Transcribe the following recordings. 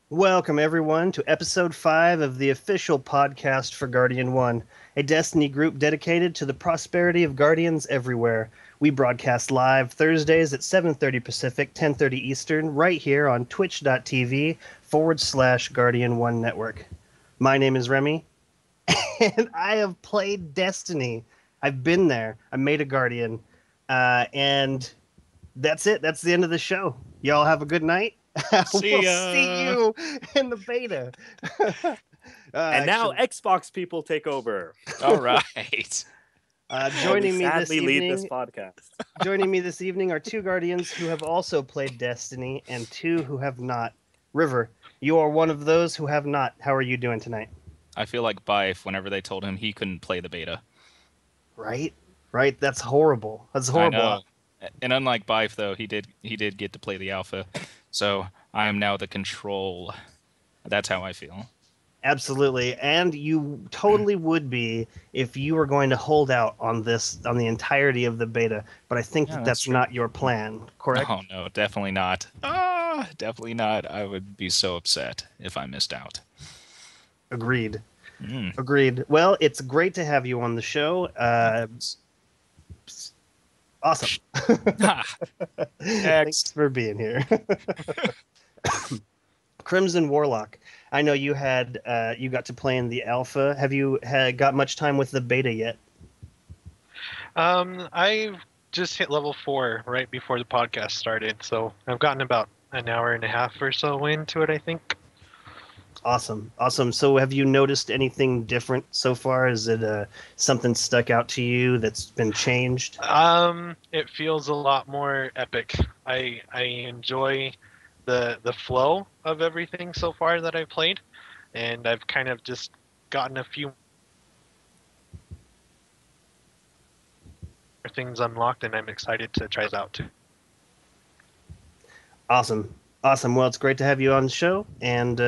Welcome, everyone, to episode 5 of the official podcast for Guardian 1, a Destiny group dedicated to the prosperity of Guardians everywhere. We broadcast live Thursdays at 7:30 Pacific, 10:30 Eastern, right here on twitch.tv/Guardian 1 Network. My name is Remy, and I have played Destiny. I've been there. I made a Guardian. And that's it. That's the end of the show. Y'all have a good night. See We'll see ya. you in the beta. And now Actually, Xbox people take over. All right. While we joining me this sadly lead this evening, podcast. are two Guardians who have also played Destiny and two who have not. River, you are one of those who have not. How are you doing tonight? I feel like Bife whenever they told him he couldn't play the beta. Right, right. That's horrible. That's I horrible. know. And unlike Bife though, he did get to play the alpha. So I am now the control. That's how I feel. Absolutely, and you totally would be if you were going to hold out on the entirety of the beta. But I think Yeah, that that's that's true. not your plan, correct? Oh no, definitely not. Definitely not. I would be so upset if I missed out. Agreed. Mm. Agreed. Well, it's great to have you on the show. Awesome. Thanks Next. for being here. Crimson Warlock. I know you got to play in the alpha. Have you got much time with the beta yet? I've just hit level 4 right before the podcast started, so I've gotten about an hour and a half or so into it, I think. Awesome. Awesome. So have you noticed anything different so far? Is it something stuck out to you that's been changed? It feels a lot more epic. I enjoy the flow of everything so far that I've played, and I've kind of just gotten a few things unlocked, and I'm excited to try this out too. Awesome. Awesome. Well, it's great to have you on the show, and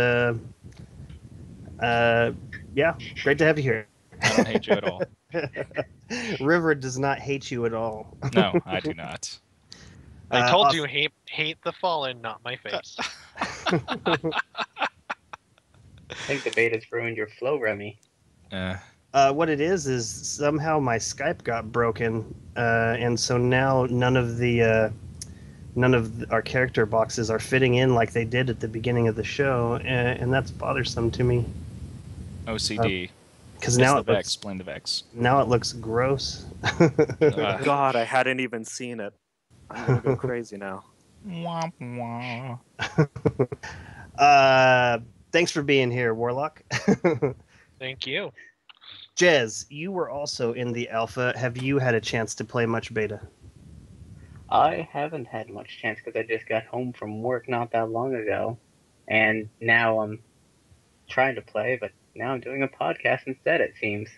yeah, great to have you here. I don't hate you at all. River does not hate you at all. No, I do not. I told awesome. you, hate the fallen, not my face. I think the beta's ruined your flow, Remy. What it is somehow my Skype got broken, and so now none of our character boxes are fitting in like they did at the beginning of the show, and that's bothersome to me. OCD. Because It's now the it Vex. looks Blame the Vex. gross. God, I hadn't even seen it. I'm gonna go crazy now. Womp womp. Thanks for being here, Warlock. Thank you. Jez, you were also in the alpha. Have you had a chance to play much beta? I haven't had much chance because I just got home from work not that long ago, and now I'm trying to play, but now I'm doing a podcast instead, it seems.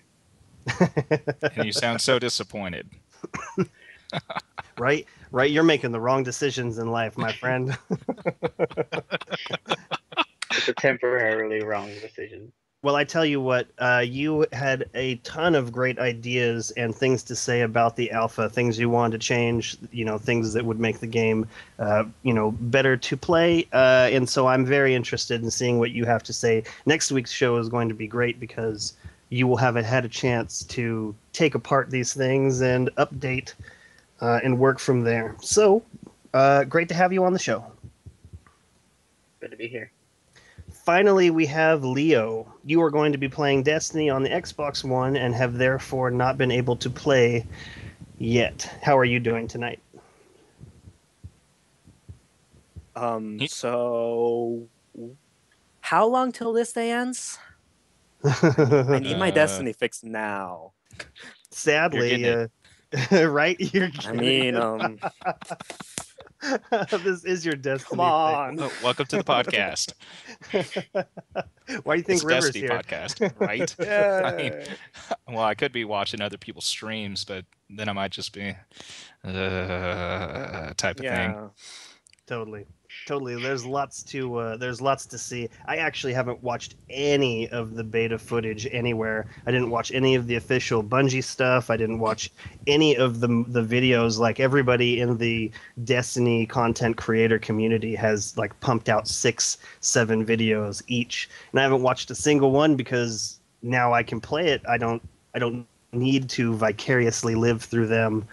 And you sound so disappointed. Right? You're making the wrong decisions in life, my friend. It's a temporarily wrong decision. Well, I tell you what, you had a ton of great ideas and things to say about the alpha, things you wanted to change, things that would make the game, better to play. And so I'm very interested in seeing what you have to say. Next week's show is going to be great because you will have had a chance to take apart these things and update and work from there. So, great to have you on the show. Good to be here. Finally, we have Leo. You are going to be playing Destiny on the Xbox One and have therefore not been able to play yet. How are you doing tonight? So how long till this day ends? I need my Destiny fix now. Sadly, right? I mean, this is your Destiny. come on. Oh, welcome to the podcast. Why do you think It's River's Destiny here? podcast, right? Yeah. I mean, well, I could be watching other people's streams, but then I might just be type of thing. Totally. Totally. There's lots to see. I actually haven't watched any of the beta footage anywhere. I didn't watch any of the official Bungie stuff. I didn't watch any of the videos. Like everybody in the Destiny content creator community has like pumped out 6-7 videos each, and I haven't watched a single one because now I can play it. I don't need to vicariously live through them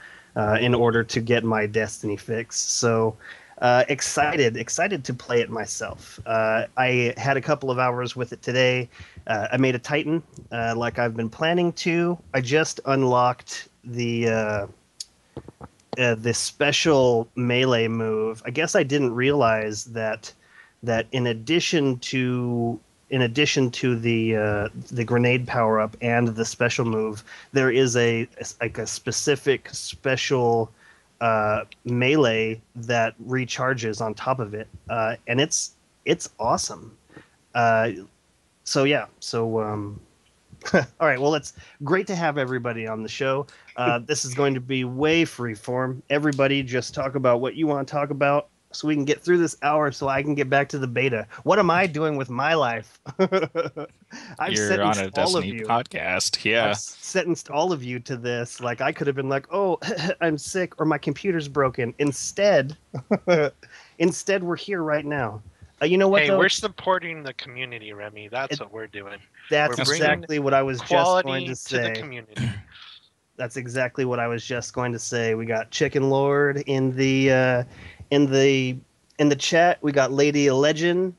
in order to get my Destiny fix. So. Excited to play it myself. I had a couple of hours with it today. I made a Titan, like I've been planning to. I just unlocked the special melee move. I guess I didn't realize that in addition to the grenade power up and the special move, there is a specific special melee that recharges on top of it, and it's awesome. So yeah, all right, well, it's great to have everybody on the show. This is going to be way freeform. Everybody just talk about what you want to talk about so we can get through this hour so I can get back to the beta. What am I doing with my life? You're on a Destiny podcast. Yeah. I've sentenced all of you to this. Like, I could have been like, oh, I'm sick or my computer's broken. Instead, we're here right now. You know what? Hey, though? we're supporting the community, Remy. That's what we're doing. That's We're bringing exactly what I was just going to say. the community. That's exactly what I was just going to say. We got Chicken Lord in the chat. We got Lady Legend.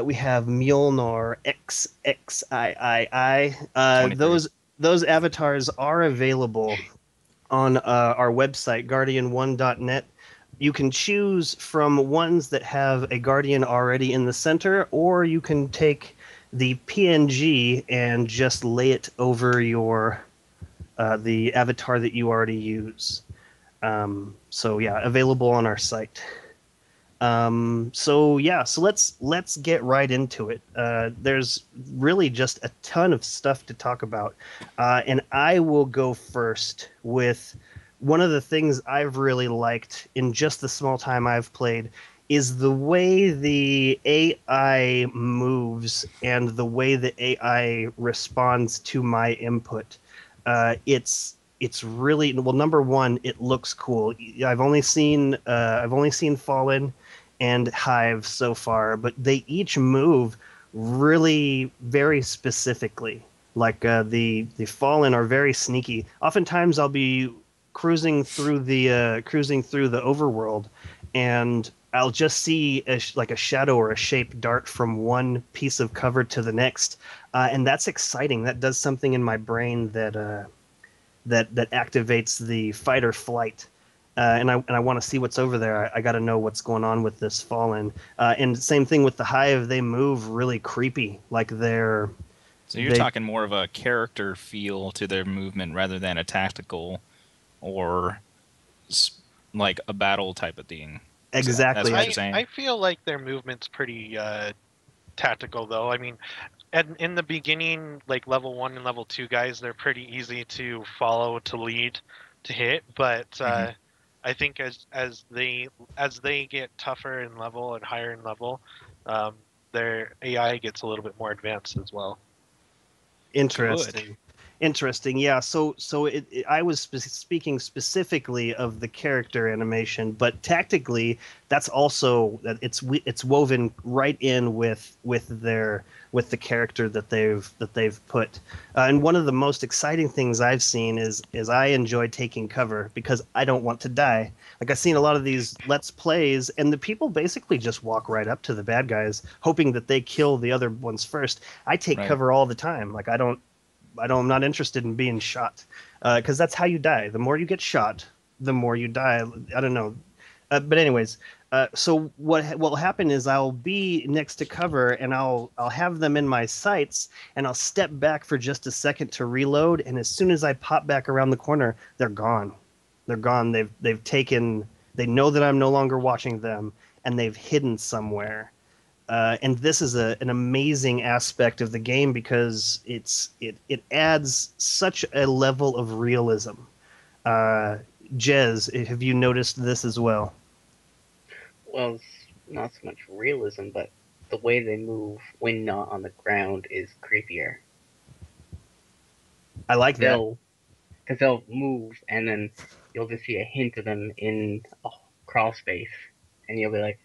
We have Mjolnir XXIII. Those avatars are available on our website, guardian1.net. You can choose from ones that have a Guardian already in the center, or you can take the PNG and just lay it over your the avatar that you already use. So yeah, available on our site. So let's get right into it. There's really just a ton of stuff to talk about, and I will go first with one of the things I've really liked in just the small time I've played is the way the AI moves and the way the AI responds to my input. It's really well. Number one, it looks cool. I've only seen Fallen and Hive so far, but they each move really very specifically. Like the Fallen are very sneaky. Oftentimes, I'll be cruising through the overworld, and I'll just see a shadow or a shape dart from one piece of cover to the next, and that's exciting. That does something in my brain that activates the fight or flight, and I want to see what's over there. I got to know what's going on with this Fallen. And same thing with the Hive. They move really creepy, like they're. So you're talking more of a character feel to their movement rather than a tactical or like a battle type of thing. Exactly. That's what you're saying. I feel like their movement's pretty tactical, though. I mean, in the beginning, like level 1 and level 2 guys, they're pretty easy to follow, to lead, to hit. But I think as they get tougher in level and higher in level, their AI gets a little bit more advanced as well. Interesting. Yeah. So I was speaking specifically of the character animation, but tactically, that's also it's woven right in with the character that they've put. And one of the most exciting things I've seen is I enjoy taking cover because I don't want to die. Like I've seen a lot of these Let's Plays, and the people basically just walk right up to the bad guys, hoping that they kill the other ones first. I take cover all the time. Like I'm not interested in being shot, because that's how you die. The more you get shot, the more you die. I don't know, but anyways, so what will happen is I'll be next to cover and I'll have them in my sights and I'll step back for just a second to reload, and as soon as I pop back around the corner, they're gone. They're gone. They've taken. They know that I'm no longer watching them, and they've hidden somewhere. And this is an amazing aspect of the game because it adds such a level of realism. Jez, have you noticed this as well? Well, not so much realism, but the way they move when not on the ground is creepier. I like that. Because they'll move and then you'll just see a hint of them in a crawl space, and you'll be like,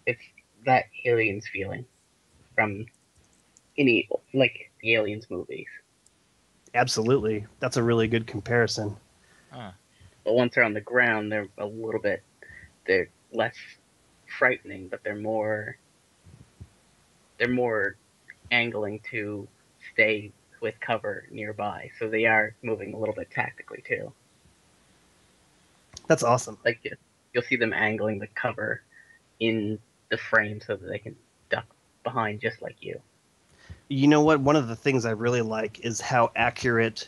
it's that Aliens feeling from any like the Aliens movies. Absolutely, that's a really good comparison. Huh. But once they're on the ground, they're less frightening, but they're more angling to stay with cover nearby, so they are moving a little bit tactically too. That's awesome. Like you'll see them angling the cover in the frame so that they can duck behind just like you. You know what? One of the things I really like is how accurate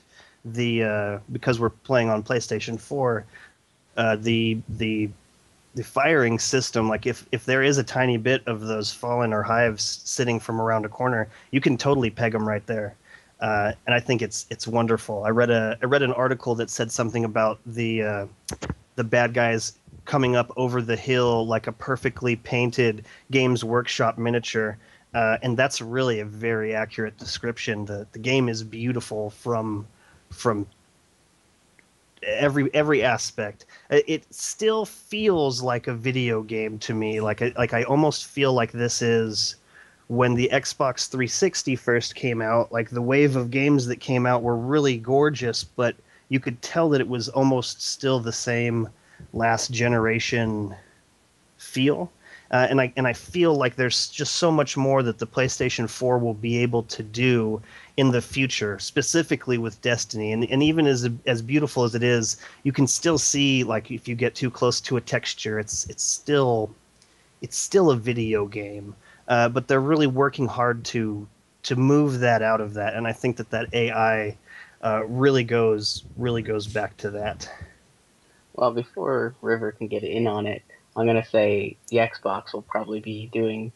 because we're playing on PlayStation 4, the firing system. Like if there is a tiny bit of those fallen or hives sitting from around a corner, you can totally peg them right there. And I think it's wonderful. I read an article that said something about the bad guys coming up over the hill like a perfectly painted Games Workshop miniature. And that's really a very accurate description. The game is beautiful from every aspect. It still feels like a video game to me. Like I almost feel like this is when the Xbox 360 first came out. Like the wave of games that came out were really gorgeous, but you could tell that it was almost still the same last generation feel. And I feel like there's just so much more that the PlayStation 4 will be able to do in the future, specifically with Destiny. And even as beautiful as it is, you can still see, like, if you get too close to a texture, it's still a video game. But they're really working hard to move that out of that, and I think that AI really goes back to that. Well, before River can get in on it, I'm going to say the Xbox will probably be doing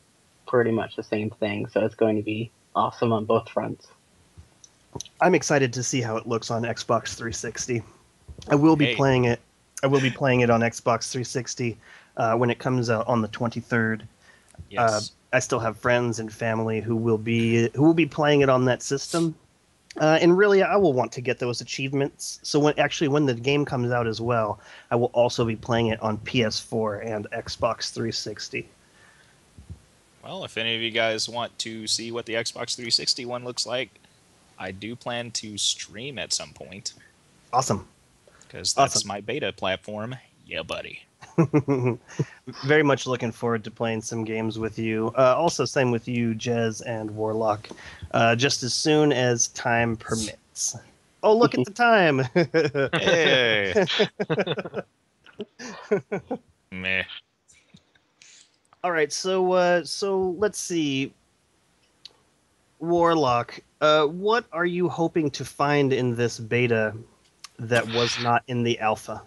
pretty much the same thing, so it's going to be awesome on both fronts. I'm excited to see how it looks on Xbox 360. I will be playing it. I will be playing it on Xbox 360 when it comes out on the 23rd. Yes. I still have friends and family who will be playing it on that system. And really, I will want to get those achievements. So when the game comes out as well, I will also be playing it on PS4 and Xbox 360. Well, if any of you guys want to see what the Xbox 360 one looks like, I do plan to stream at some point. Awesome. Because that's my beta platform. Yeah, buddy. Very much looking forward to playing some games with you. Also, same with you, Jez and Warlock. Just as soon as time permits. Oh, look at the time! Hey. Meh. All right, so let's see. Warlock, what are you hoping to find in this beta that was not in the alpha?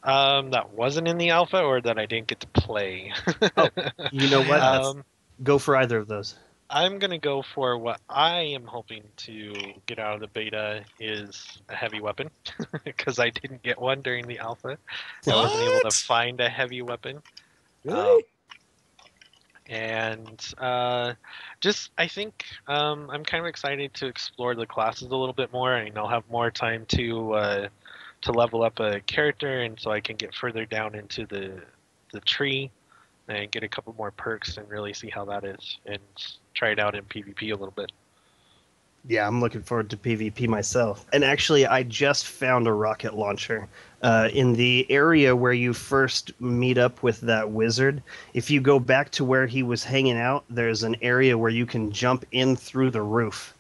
That wasn't in the alpha, or that I didn't get to play. Oh, you know what? Go for either of those. I'm gonna go for what I am hoping to get out of the beta is a heavy weapon, because I didn't get one during the alpha. I wasn't able to find a heavy weapon. Really? I think I'm kind of excited to explore the classes a little bit more, and I'll have more time to level up a character, and so I can get further down into the tree and get a couple more perks and really see how that is, and try it out in PvP a little bit. Yeah, I'm looking forward to PvP myself. And actually, I just found a rocket launcher in the area where you first meet up with that wizard. If you go back to where he was hanging out, there's an area where you can jump in through the roof.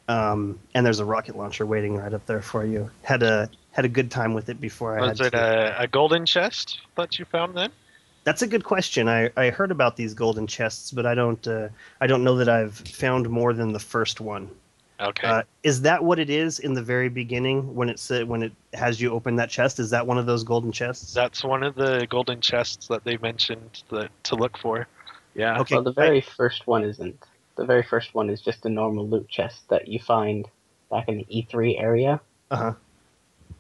And there's a rocket launcher waiting right up there for you. Had a good time with it before I had Was it a golden chest that you found then? That's a good question. I heard about these golden chests, but I don't know that I've found more than the first one. Okay. Is that what it is in the very beginning when it has you open that chest? Is that one of those golden chests? That's one of the golden chests that they mentioned to look for. Yeah. Okay. Well, the very first one isn't. The very first one is just a normal loot chest that you find back in the E3 area. Uh-huh.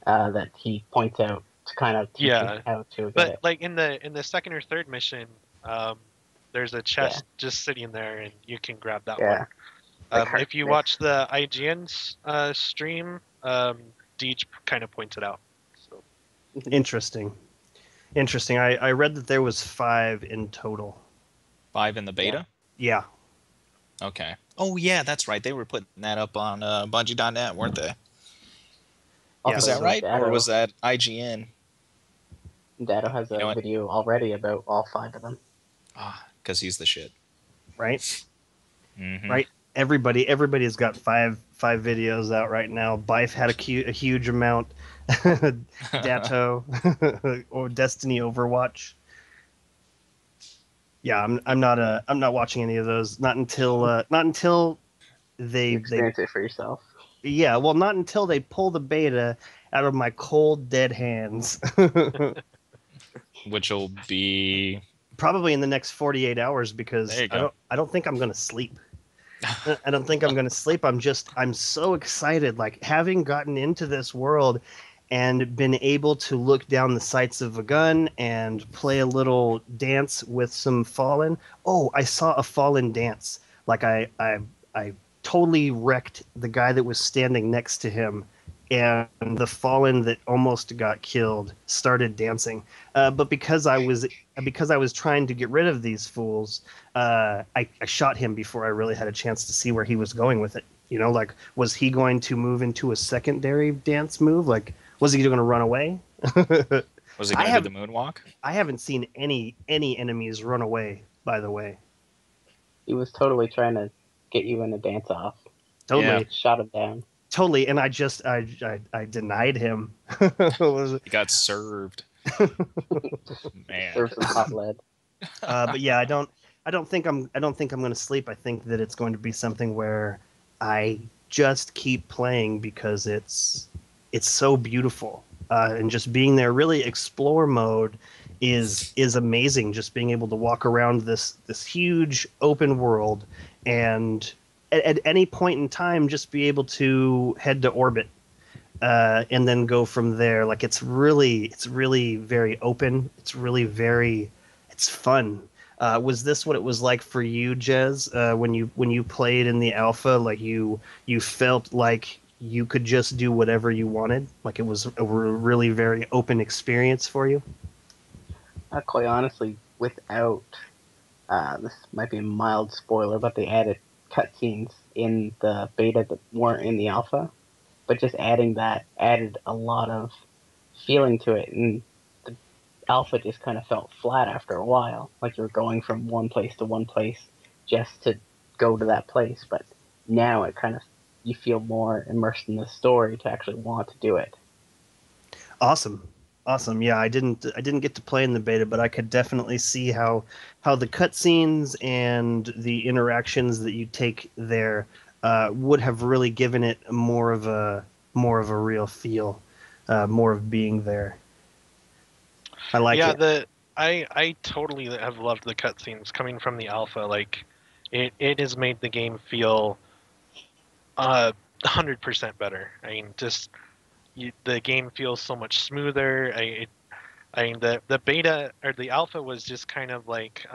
That he points out to kind of teach you how to get but it. like in the second or third mission, There's a chest just sitting there, and you can grab that Yeah. one. Like If you Heartless. watch the IGN's stream, Deej kind of points it out. So Interesting. Interesting. I read that there was 5 in total. 5 in the beta? Yeah. Okay. Oh, yeah, that's right. They were putting that up on Bungie.net, weren't they? Yeah, Was Also, that right? Or Dado, was that IGN? Dado has You know a what? video already about all 5 of them. Because he's the shit. Right? Mm-hmm. Right? Everybody's got five videos out right now. Bife had a huge amount. Datto or Destiny Overwatch. Yeah, I'm not watching any of those. Not until You they experience it for yourself. yeah, well, not until they pull the beta out of my cold dead hands. Which will be... Probably in the next 48 hours There because you go. I don't think I'm going to sleep. I don't think I'm going to sleep. I'm so excited, like having gotten into this world and been able to look down the sights of a gun and play a little dance with some Fallen. Oh, I saw a Fallen dance. Like I totally wrecked the guy that was standing next to him, and the Fallen that almost got killed started dancing. But because I was trying to get rid of these fools, I shot him before I really had a chance to see where he was going with it. You know, like, was he going to move into a secondary dance move? Like, was he going to run away? Was he I going to have do the moonwalk? I haven't seen any enemies run away. By the way, He was totally trying to get you in a dance off. totally, Shot him down. totally. And I denied him. Was- He got served. Man. Serve some hot lead. but yeah, I don't think I'm going to sleep. I think that it's going to be something where I just keep playing because it's so beautiful, and just being there. Really, explore mode is amazing. Just being able to walk around this huge open world, and at any point in time, just be able to head to orbit. And then go from there. Like it's really very open. It's fun. Was this what it was like for you, Jez, when you played in the alpha? Like you felt like you could just do whatever you wanted. Like it was a really very open experience for you. Quite honestly, without this might be a mild spoiler, but they added cutscenes in the beta that weren't in the alpha. But just adding that added a lot of feeling to it, and the alpha just kind of felt flat after a while, like you were going from one place to one place just to go to that place. But now it kind of you feel more immersed in the story to actually want to do it. Awesome. Yeah, I didn't get to play in the beta, but I could definitely see how the cutscenes and the interactions that you take there would have really given it more of a real feel, more of being there. I like it. I totally have loved the cutscenes coming from the alpha. Like, it has made the game feel 100% better. I mean, just the game feels so much smoother. I mean, the beta or the alpha was just kind of like,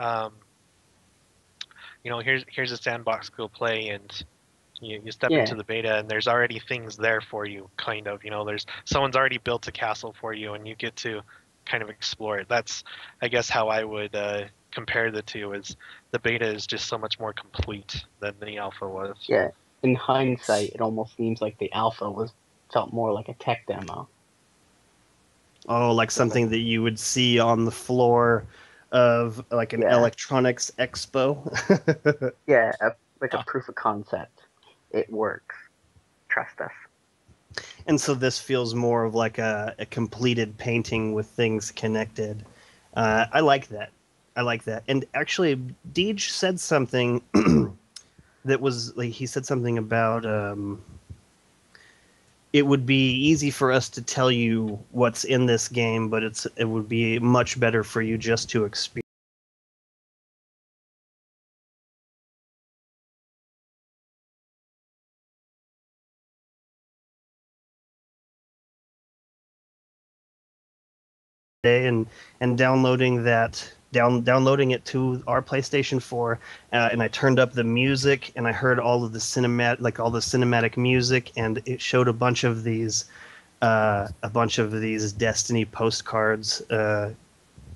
here's a sandbox, go play, and you step Yeah. into the beta, and there's already things there for you. Kind of, there's someone's already built a castle for you, and you get to kind of explore it. That's, I guess, how I would compare the two. Is the beta is just so much more complete than the alpha was. Yeah. In hindsight, it almost seems like the alpha felt more like a tech demo. Oh, like something that you would see on the floor of like an electronics expo. Yeah, like a proof of concept. It works. Trust us. And so this feels more of like a completed painting with things connected. I like that. And actually, Deej said something that was like he said something about it would be easy for us to tell you what's in this game, but it would be much better for you just to experience. And downloading that downloading it to our PlayStation 4, and I turned up the music, and I heard all of the cinematic music, and it showed a bunch of these Destiny postcards,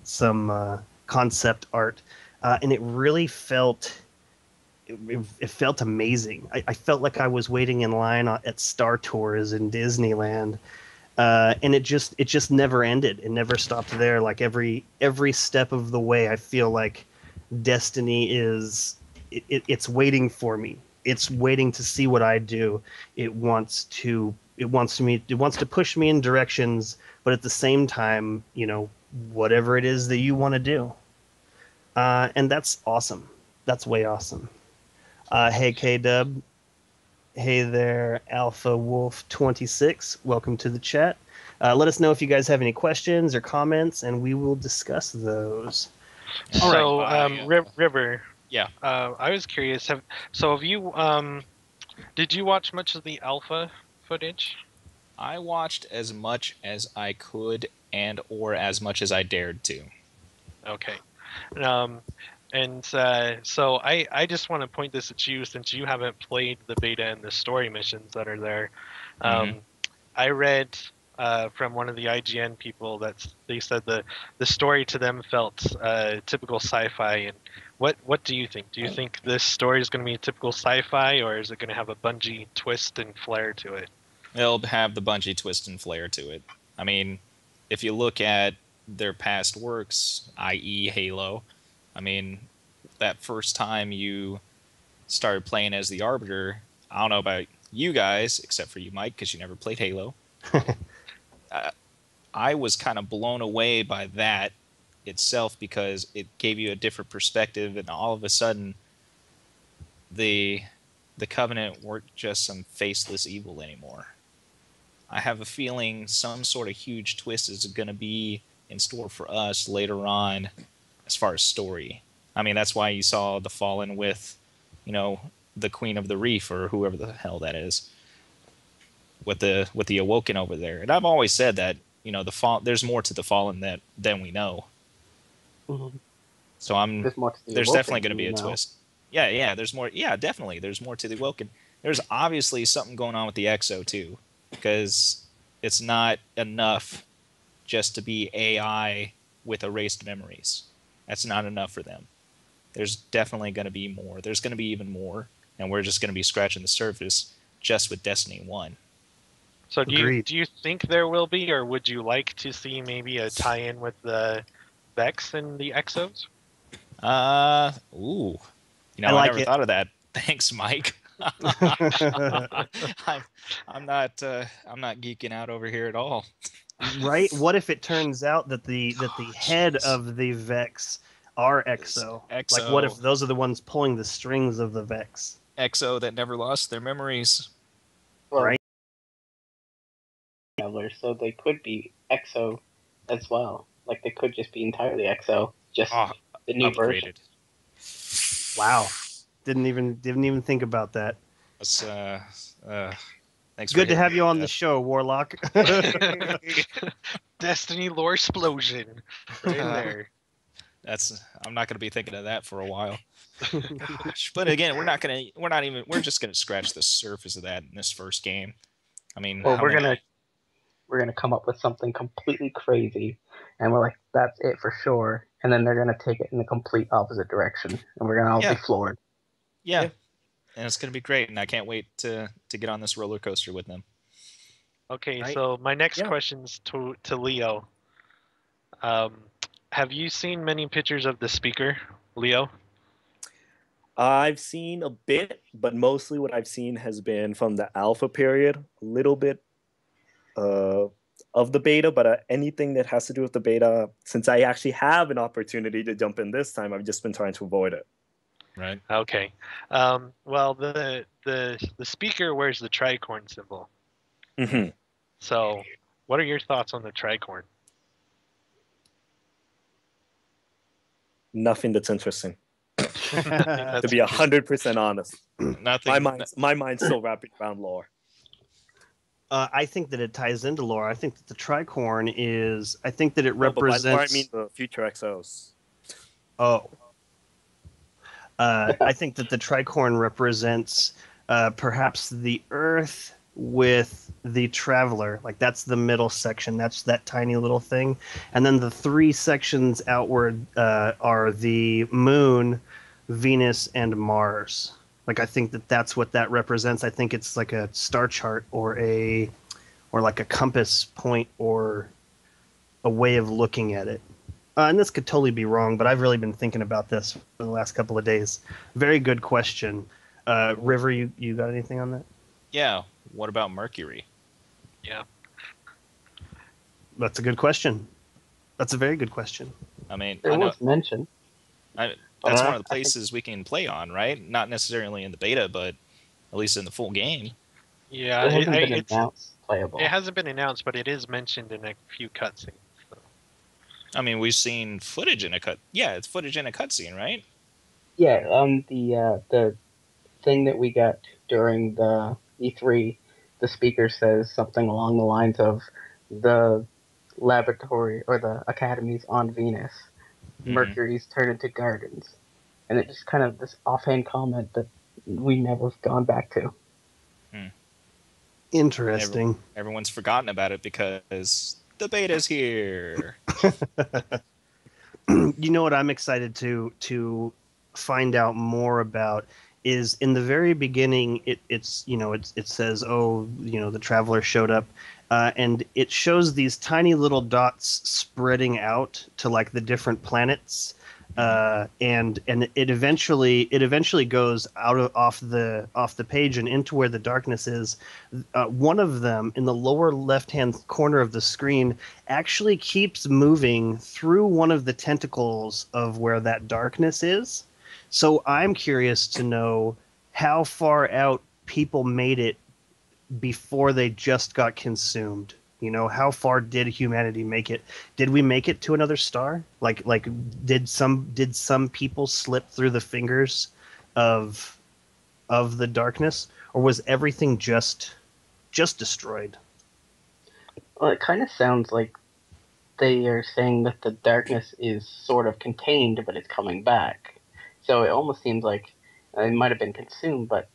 some concept art, and it really felt. It felt amazing. I felt like I was waiting in line at Star Tours in Disneyland, and it just never ended. It never stopped there. Like every step of the way, I feel like Destiny it's waiting for me. It's waiting to see what I do. It wants to push me in directions, but at the same time, whatever it is that you want to do, and that's awesome. That's way awesome. Hey, K-Dub. Hey there, Alpha Wolf 26. Welcome to the chat. Let us know if you guys have any questions or comments, and we will discuss those. So, River. Yeah. I was curious. Have you? Did you watch much of the alpha footage? I watched as much as I could or as much as I dared to. Okay. So I just want to point this at you since you haven't played the beta and the story missions that are there. I read from one of the IGN people that they said the story to them felt typical sci-fi. And what do you think? Do you think this story is going to be typical sci-fi, or is it going to have a Bungie twist and flair to it? It'll have the Bungie twist and flair to it. I mean, if you look at their past works, i.e. Halo, I mean, that first time you started playing as the Arbiter, I don't know about you guys, except for you, Mike, because you never played Halo. I was kind of blown away by that itself because it gave you a different perspective, and all of a sudden, the Covenant weren't just some faceless evil anymore. I have a feeling some sort of huge twist is going to be in store for us later on as far as story. I mean, that's why you saw the Fallen with, the Queen of the Reef or whoever the hell that is, with the Awoken over there. And I've always said that, there's more to the Fallen than we know. Mm-hmm. So there's definitely going to be a twist. Yeah, there's more. Yeah, definitely. There's more to the Awoken. There's obviously something going on with the Exo too, because it's not enough just to be AI with erased memories. That's not enough for them. There's definitely going to be more. There's going to be even more, and we're just going to be scratching the surface just with Destiny 1. So do you think there will be, or would you like to see maybe a tie-in with the Vex and the Exos? I never it. thought of that. Thanks, Mike. I'm not geeking out over here at all. Right? What if it turns out that the head of the Vex are Exo? Like, what if those are the ones pulling the strings of the Vex? Exo that never lost their memories. Well, Right? So they could be Exo as well. Like, they could just be entirely Exo, just the new version. Wow. Didn't even think about that. That's, thanks. Good to have you on the show, Warlock. Destiny lore explosion right there. I'm not going to be thinking of that for a while. Gosh. But again, we're just going to scratch the surface of that in this first game. I mean, well, we're gonna come up with something completely crazy, and we're like, that's it for sure. And then they're gonna take it in the complete opposite direction, and we're gonna all be floored. Yeah, and it's gonna be great, and I can't wait to get on this roller coaster with them. Okay, right? So my next question's to Leo. Have you seen many pictures of the speaker, Leo? I've seen a bit, but mostly what I've seen has been from the alpha period, a little bit of the beta, but anything that has to do with the beta, since I actually have an opportunity to jump in this time, I've just been trying to avoid it. Right. Okay. Well, the speaker wears the tricorn symbol. Mm-hmm. So, what are your thoughts on the tricorn? Nothing that's interesting. To be 100% honest. Nothing. My mind's still wrapping around lore. I think that it ties into lore. I think that the tricorn is. I think that it represents. I mean the future Exos. Oh. I think that the tricorn represents perhaps the Earth with the Traveler. Like that's the middle section. That's that tiny little thing, and then the three sections outward are the Moon, Venus, and Mars. Like I think that that's what that represents. I think it's like a star chart or like a compass point or a way of looking at it. And this could totally be wrong, but I've really been thinking about this for the last couple of days. Very good question. River, you got anything on that? Yeah. What about Mercury? Yeah. That's a good question. That's a very good question. I mean, It I know was mentioned. that's But one I of the think- places we can play on, right? Not necessarily in the beta, but at least in the full game. Yeah, It hasn't been it's announced playable. it hasn't been announced, but it is mentioned in a few cutscenes. So. I mean, we've seen footage in a cut. Yeah, it's footage in a cutscene, right? Yeah, the thing that we got during the E3, the speaker says something along the lines of the laboratory or the academies on Venus, Mhm. Mercury's turned into gardens, and it just kind of this offhand comment that we never have gone back to. Interesting. Everyone's forgotten about it because the beta's here. You know what I'm excited to find out more about is in the very beginning it says, oh, the Traveler showed up, and it shows these tiny little dots spreading out to like the different planets, and it eventually goes off the page and into where the darkness is. One of them in the lower left hand corner of the screen actually keeps moving through one of the tentacles of where that darkness is. So I'm curious to know how far out people made it before they just got consumed. How far did humanity make it? Did we make it to another star? Like did some people slip through the fingers of the darkness, or was everything just destroyed? Well, it kind of sounds like they are saying that the darkness is sort of contained, but it's coming back. So it almost seems like it might have been consumed, but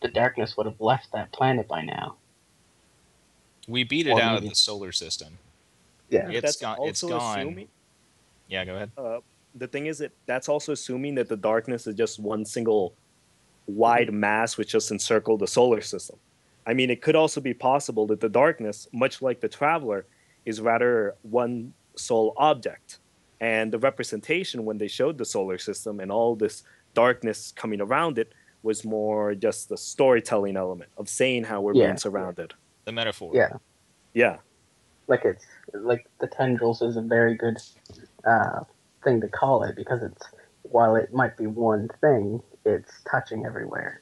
the darkness would have left that planet by now. We beat it Or out of maybe- the solar system. Yeah. It's That's gone. It's also gone. assuming. Yeah, go ahead. The thing is that that's also assuming that the darkness is just one single wide mass which just encircled the solar system. I mean, it could also be possible that the darkness, much like the Traveler, is rather one sole object. And the representation when they showed the solar system and all this darkness coming around it was more just the storytelling element of saying how we're Yeah. being surrounded. The metaphor. Yeah. Yeah. Like it's like the tendrils is a very good thing to call it, because it's, while it might be one thing, it's touching everywhere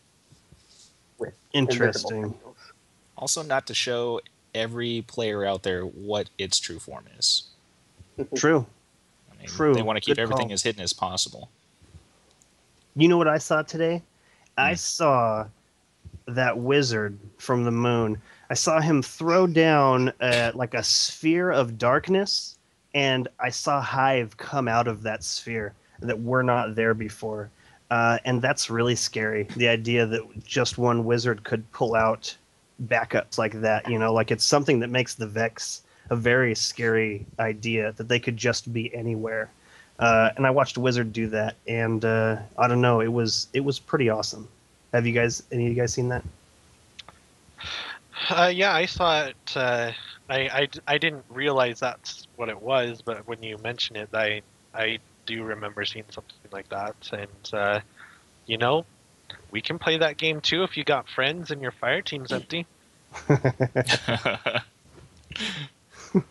with invisible Interesting. tendrils. Also, not to show every player out there what its true form is. True. I mean, True. They want to keep Good everything call. as hidden as possible. You know what I saw today? I saw that wizard from the moon. I saw him throw down like a sphere of darkness, and I saw Hive come out of that sphere that were not there before. And that's really scary. The idea that just one wizard could pull out backups like that, like it's something that makes the Vex a very scary idea, that they could just be anywhere. And I watched Wizard do that, and I don't know, it was pretty awesome. Have any of you guys seen that? Yeah, I saw it. I didn't realize that's what it was, but when you mention it, I do remember seeing something like that. And we can play that game too if you got friends and your fire team's empty. I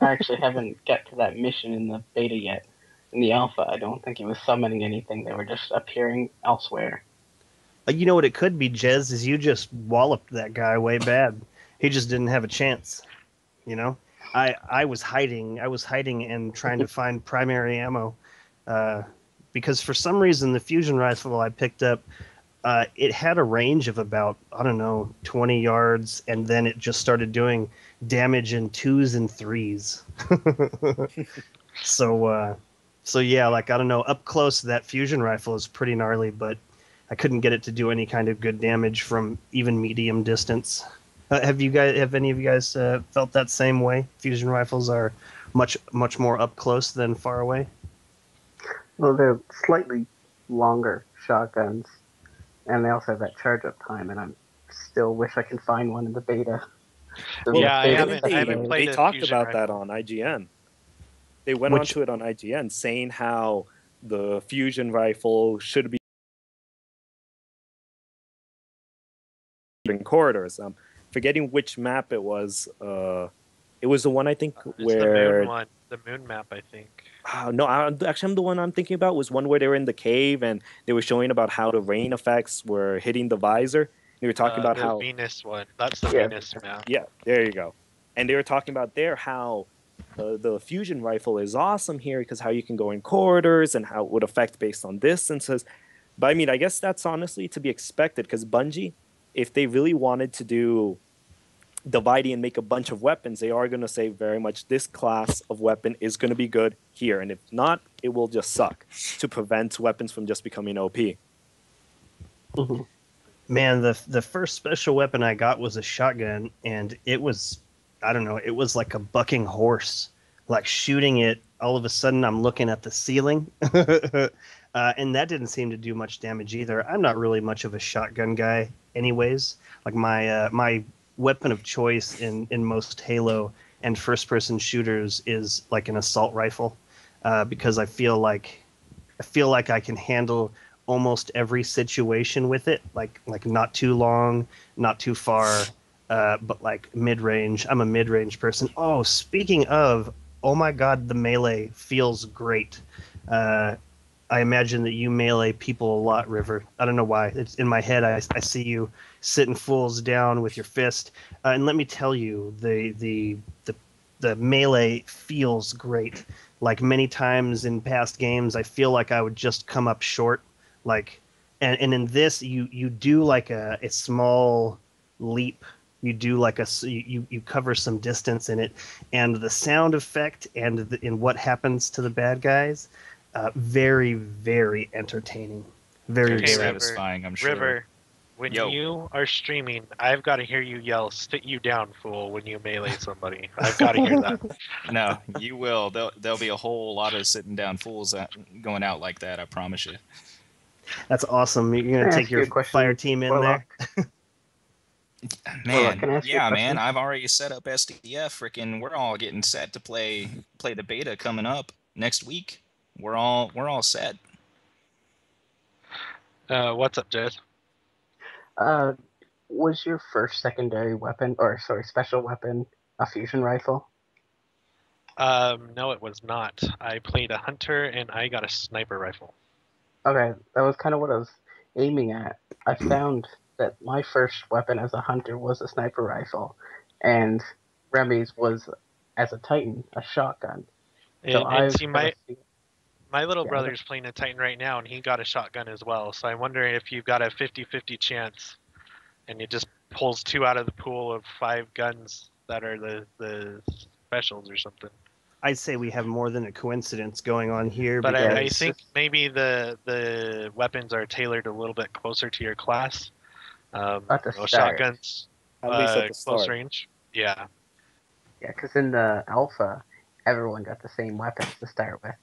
actually haven't got to that mission in the beta yet. In the alpha, I don't think it was summoning anything. They were just appearing elsewhere. You know what it could be, Jez, is you just walloped that guy way bad. He just didn't have a chance. I was hiding and trying to find primary ammo, because for some reason the fusion rifle I picked up, it had a range of about, I don't know, 20 yards, and then it just started doing damage in 2s and 3s. So So yeah, like I don't know, up close that fusion rifle is pretty gnarly, but I couldn't get it to do any kind of good damage from even medium distance. Have any of you guys felt that same way? Fusion rifles are much more up close than far away. Well, they're slightly longer shotguns, and they also have that charge up time, and I still wish I can find one in the beta. The Well, Yeah, I beta haven't- I haven't secondary. played They a talked fusion about that rifle. on IGN. They went Which- onto it on IGN, saying how the fusion rifle should be in corridors. Forgetting which map it was. It was the one I think It's the where. moon one, the moon map, I think. No, actually, the one I'm thinking about was one where they were in the cave and they were showing about how the rain effects were hitting the visor. They were talking about the how. Venus one. That's the Yeah. Venus map. Yeah, there you go. And they were talking about there how the fusion rifle is awesome here because how you can go in corridors and how it would affect based on distances. But I mean, I guess that's honestly to be expected because Bungie, if they really wanted to do dividing and make a bunch of weapons, they are going to say very much this class of weapon is going to be good here. And if not, it will just suck to prevent weapons from just becoming OP. Mhm. Man, the first special weapon I got was a shotgun, and it was, I don't know, it was like a bucking horse. Like shooting it, all of a sudden I'm looking at the ceiling, and that didn't seem to do much damage either. I'm not really much of a shotgun guy, anyways. Like my weapon of choice in most Halo and first-person shooters is like an assault rifle, because I feel like I can handle almost every situation with it, like not too long, not too far, but like mid-range. I'm a mid-range person. Oh, speaking of, oh my god, the melee feels great. I imagine that you melee people a lot, River. I don't know why. It's in my head. I see you sitting fools down with your fist. And let me tell you, the melee feels great. Like many times in past games, I feel like I would just come up short. Like, and in this, you do like a small leap. You do like you cover some distance in it, and the sound effect and in what happens to the bad guys, very very entertaining. Very Very Okay, very. River. satisfying, I'm sure. River, when Yo. you are streaming, I've got to hear you yell "sit you down, fool" when you melee somebody. I've got to hear that. No, you will. There'll be a whole lot of sitting down fools going out like that. I promise you. That's awesome. You're Can gonna I take ask you your a question, fire team in there. Warlock? Man, can I ask you a yeah, question? man. I've already set up SDF. Freaking, we're all getting set to play the beta coming up next week. We're all set. What's up, Jed? Uh, was your first secondary weapon, or sorry, special weapon, a fusion rifle? No, it was not. I played a hunter and I got a sniper rifle. Okay, that was kind of what I was aiming at. I found that my first weapon as a hunter was a sniper rifle, and Remy's was, as a Titan, a shotgun. So And see, gotta see- my little Yeah, brother's playing a Titan right now, and he got a shotgun as well. So I'm wondering if you've got a 50-50 chance, and it just pulls 2 out of the pool of 5 guns that are the specials or something. I'd say we have more than a coincidence going on here. But because I think maybe the weapons are tailored a little bit closer to your class. At the start. Shotguns, At least at the close start. range. Yeah. Yeah, because in the alpha, everyone got the same weapons to start with.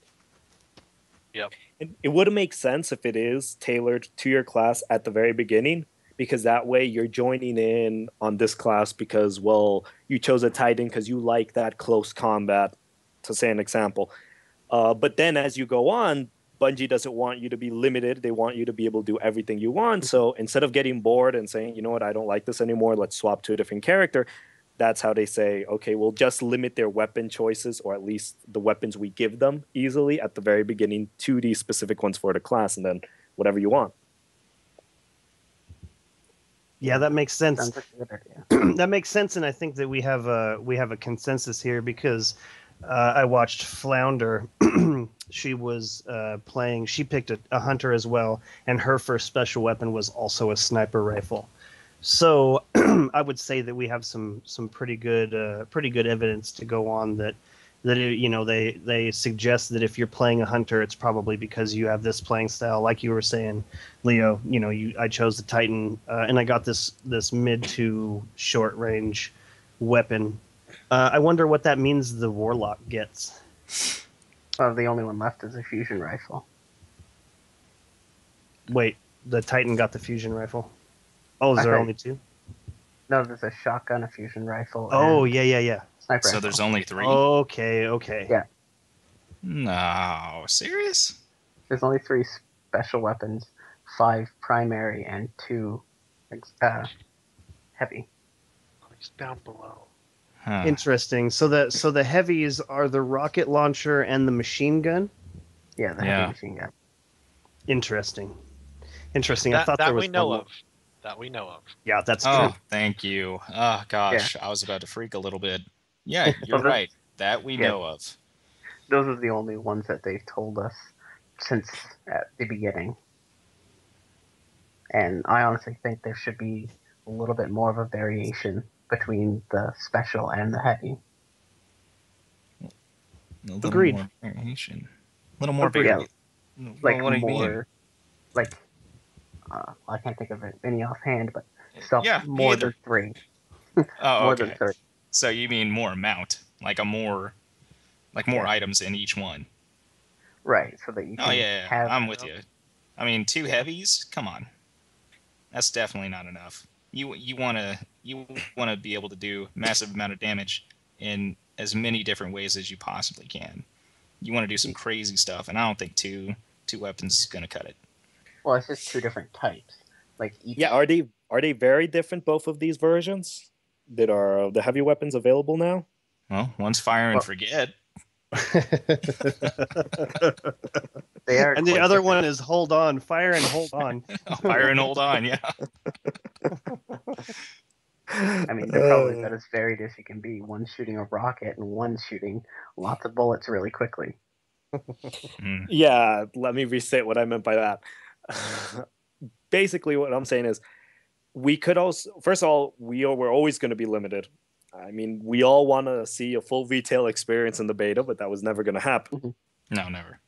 It would make sense if it is tailored to your class at the very beginning, because that way you're joining in on this class because, well, you chose a Titan because you like that close combat, to say an example. But then as you go on, Bungie doesn't want you to be limited. They want you to be able to do everything you want. So instead of getting bored and saying, you know what, I don't like this anymore, let's swap to a different character, that's how they say, okay, we'll just limit their weapon choices, or at least the weapons we give them easily at the very beginning to these specific ones for the class, and then whatever you want. yeah, that makes sense. Sounds like a good idea. That makes sense, and I think that we have a consensus here because I watched Flounder. She was playing. She picked a hunter as well, and her first special weapon was also a sniper rifle. So I would say that we have some pretty good evidence to go on that that they suggest that if you're playing a hunter, it's probably because you have this playing style. Like you were saying, Leo, I chose the Titan, and I got this mid to short range weapon. I wonder what that means the Warlock gets. The only one left is a fusion rifle. Wait, the Titan got the fusion rifle. Oh, is there Okay. only two? No, there's a shotgun, a fusion rifle. Oh, and yeah. sniper So rifle. there's only 3? Okay. Yeah. No, serious? There's only 3 special weapons, 5 primary, and 2 heavy. It's down below. Huh. Interesting. So the heavies are the rocket launcher and the machine gun. Yeah, the Yeah. heavy machine gun. Interesting. I That, thought that there was we know one more. of. That we know of. Yeah, that's Oh, true. thank you. Oh gosh, I was about to freak a little bit. Yeah, you're Okay. right. That we Yeah. know of. Those are the only ones that they've told us since at the beginning. And I honestly think there should be a little bit more of a variation between the special and the heavy. A little Agreed. more variation. A little more Agreed. variation. Like what do you mean? more, like I can't think of any offhand, but stuff Yeah, me more either. than 3, Oh, more okay. than 3. So you mean more amount, like more Yeah. items in each one. Right, so that you can Oh yeah, have. I'm with you. I mean, 2 heavies? Come on, that's definitely not enough. You wanna be able to do massive amount of damage in as many different ways as you possibly can. You want to do some crazy stuff, and I don't think two weapons is gonna cut it. Well, it's just 2 different types. Like each. Yeah, are they very different, both of these versions? That are the heavy weapons available now? Well, one's fire and Well- forget. They are And the quite other different. one is hold on, fire and hold on. Fire and hold on, yeah. I mean, they're probably about as varied as you can be. One shooting a rocket and one shooting lots of bullets really quickly. Mm. Yeah, let me restate what I meant by that. Basically, what I'm saying is, we could also, first of all, we're always going to be limited. I mean, we all want to see a full retail experience in the beta, but that was never going to happen. No, never.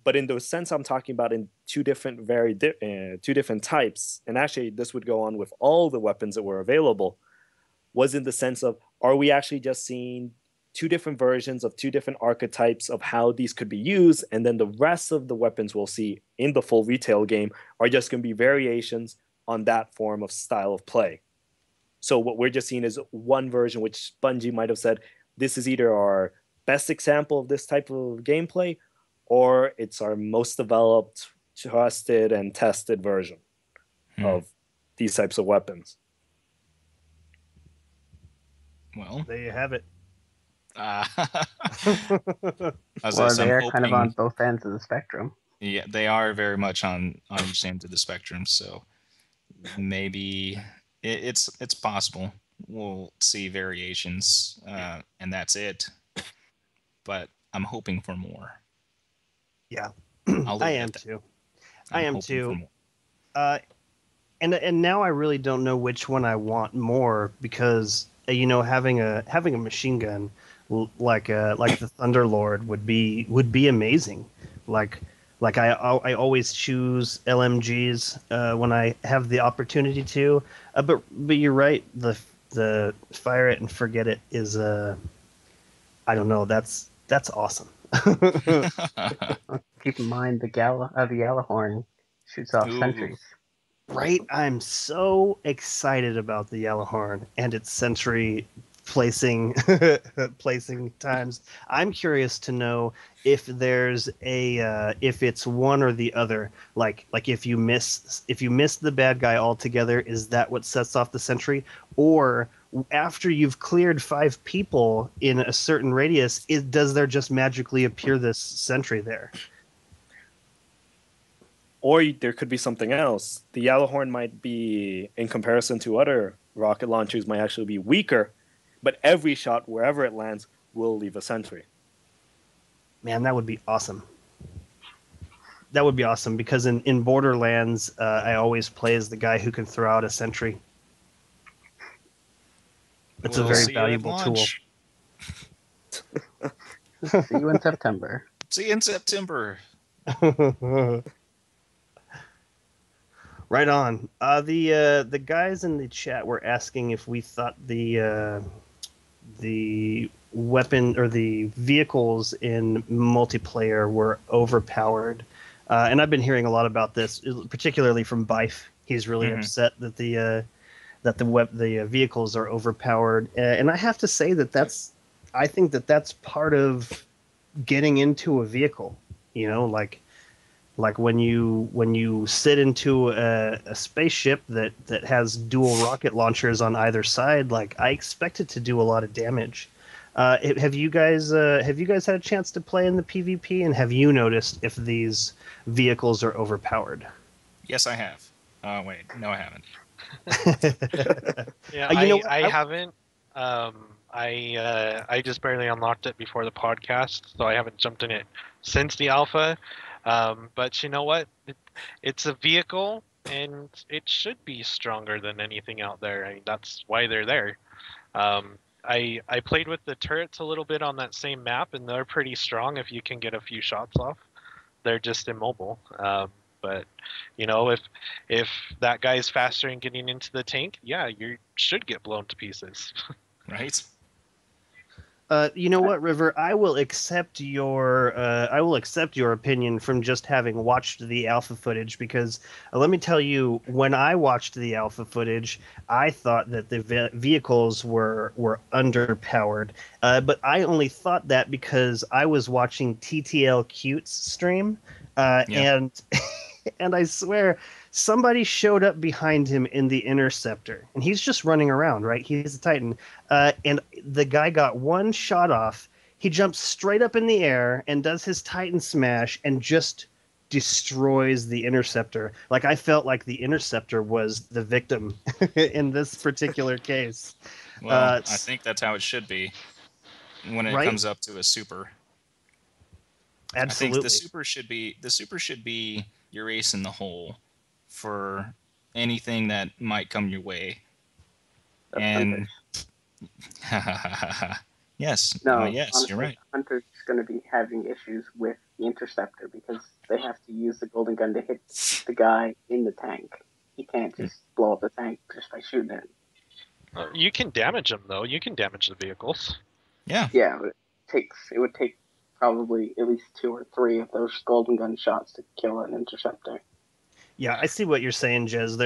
But in the sense I'm talking about, in 2 different, two different types, and actually this would go on with all the weapons that were available, was in the sense of, are we actually just seeing 2 different versions of 2 different archetypes of how these could be used, and then the rest of the weapons we'll see in the full retail game are just going to be variations on that form of style of play. So what we're just seeing is one version, which Bungie might have said, this is either our best example of this type of gameplay, or it's our most developed, trusted, and tested version of these types of weapons. Well, There you have it. I Well, they are kind of on both ends of the spectrum. Yeah, they are very much on each end of the spectrum. So maybe it's possible we'll see variations, and that's it. But I'm hoping for more. Yeah, I'll leave I it am at that. too. I'm I am hoping for too. more. And now I really don't know which one I want more, because having a machine gun like the Thunderlord would be amazing. Like I always choose LMGs when I have the opportunity to. But you're right. The fire it and forget it is I don't know. That's awesome. Keep in mind the Yellowhorn shoots off Ooh. sentries. Right, I'm so excited about the Yellowhorn and its sentry placing times. I'm curious to know if there's if it's one or the other. Like if you miss the bad guy altogether, is that what sets off the sentry? Or after you've cleared 5 people in a certain radius, does there just magically appear this sentry there? Or there could be something else. The Yellowhorn might be, in comparison to other rocket launchers, might actually be weaker, but every shot, wherever it lands, will leave a sentry. Man, that would be awesome. That would be awesome, because in Borderlands, I always play as the guy who can throw out a sentry. It's We'll a very see you at valuable tool. launch. See you in September. See you in September. Right on. The guys in the chat were asking if we thought the weapon or the vehicles in multiplayer were overpowered, and I've been hearing a lot about this, particularly from Bife. He's really upset that the vehicles are overpowered, and I have to say I think that's part of getting into a vehicle. You know, like when you sit into a spaceship that has dual rocket launchers on either side, like I expect it to do a lot of damage. Have you guys had a chance to play in the PvP, and have you noticed if these vehicles are overpowered? Yes, I have. Wait, no, I haven't. Yeah, You know what? I haven't. I just barely unlocked it before the podcast, so I haven't jumped in it since the alpha. But you know what? It's a vehicle, and it should be stronger than anything out there. I mean, that's why they're there. I played with the turrets a little bit on that same map, and they're pretty strong if you can get a few shots off. They're just immobile. But you know, if that guy's faster in getting into the tank, yeah, you should get blown to pieces. Right? You know what, River? I will accept your opinion from just having watched the alpha footage, because let me tell you, when I watched the alpha footage, I thought that the vehicles were underpowered. But I only thought that because I was watching TTL Cute's stream, and and I swear somebody showed up behind him in the interceptor, and he's just running around, right? He's a Titan, and the guy got one shot off. He jumps straight up in the air and does his Titan smash and just destroys the interceptor. Like, I felt like the interceptor was the victim in this particular case. Well, I think that's how it should be when it Right? comes up to a super. Absolutely. I think the super should be your ace in the hole for anything that might come your way. That's And Hunter. yes, No, yes, honestly, you're right. Hunter's going to be having issues with the interceptor because they have to use the golden gun to hit the guy in the tank. He can't just blow up the tank just by shooting it. You can damage them though. You can damage the vehicles. Yeah. Yeah, but it would take probably at least 2 or 3 of those golden gun shots to kill an interceptor. Yeah, I see what you're saying, Jez.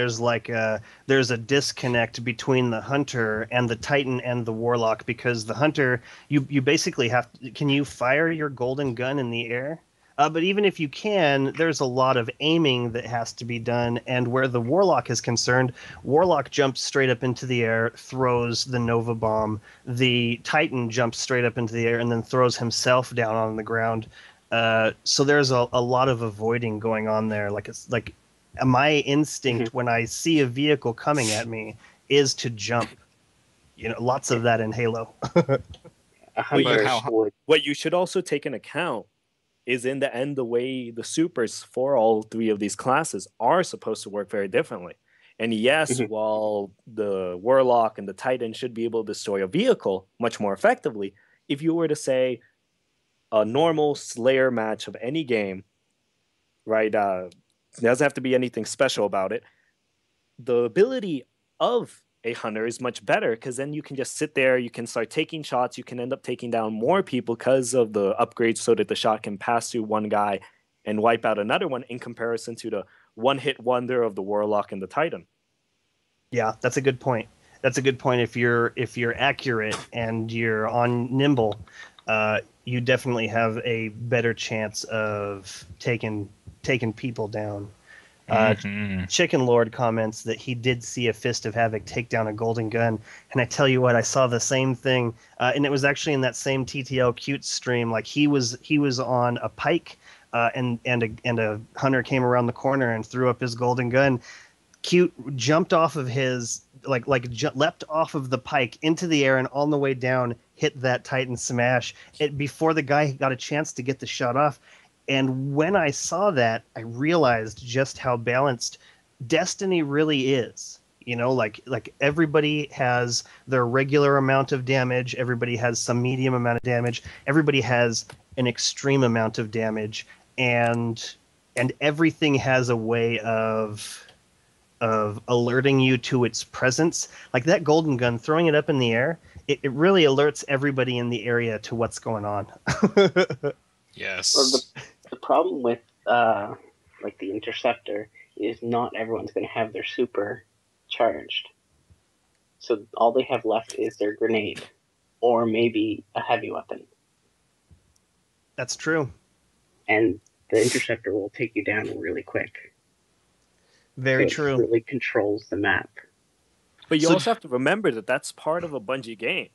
There's a disconnect between the Hunter and the Titan and the Warlock, because the Hunter, you basically have to, can you fire your golden gun in the air? But even if you can, there's a lot of aiming that has to be done, and where the Warlock is concerned, Warlock jumps straight up into the air, throws the Nova Bomb. The Titan jumps straight up into the air and then throws himself down on the ground. So there's a lot of avoiding going on there. Like my instinct when I see a vehicle coming at me is to jump. You know, lots of that in Halo. A Hunter would. What you should also take into account is, in the end, the way the supers for all 3 of these classes are supposed to work very differently. And yes, while the Warlock and the Titan should be able to destroy a vehicle much more effectively, if you were to say a normal Slayer match of any game, right, it doesn't have to be anything special about it, the ability of a Hunter is much better, because then you can just sit there, you can start taking shots, you can end up taking down more people because of the upgrades, so that the shot can pass through one guy and wipe out another one, in comparison to the one-hit wonder of the Warlock and the Titan. Yeah, that's a good point. That's a good point. If you're accurate and you're on nimble, you definitely have a better chance of taking people down. Chicken Lord comments that he did see a Fist of Havoc take down a golden gun, and I tell you what, I saw the same thing, and it was actually in that same TTL Cute stream. Like, he was on a pike, and a Hunter came around the corner and threw up his golden gun. Cute jumped off of his leapt off of the pike into the air, and on the way down hit that Titan smash before the guy got a chance to get the shot off. And when I saw that, I realized just how balanced Destiny really is. You know, like everybody has their regular amount of damage, everybody has some medium amount of damage, everybody has an extreme amount of damage, and everything has a way of alerting you to its presence. Like that golden gun, throwing it up in the air, it really alerts everybody in the area to what's going on. Yes. Or the problem with like the interceptor is not everyone's going to have their super charged. So all they have left is their grenade, or maybe a heavy weapon, That's true. and the interceptor will take you down really quick. Very So true. it really controls the map. But you So- also have to remember that that's part of a Bungie game.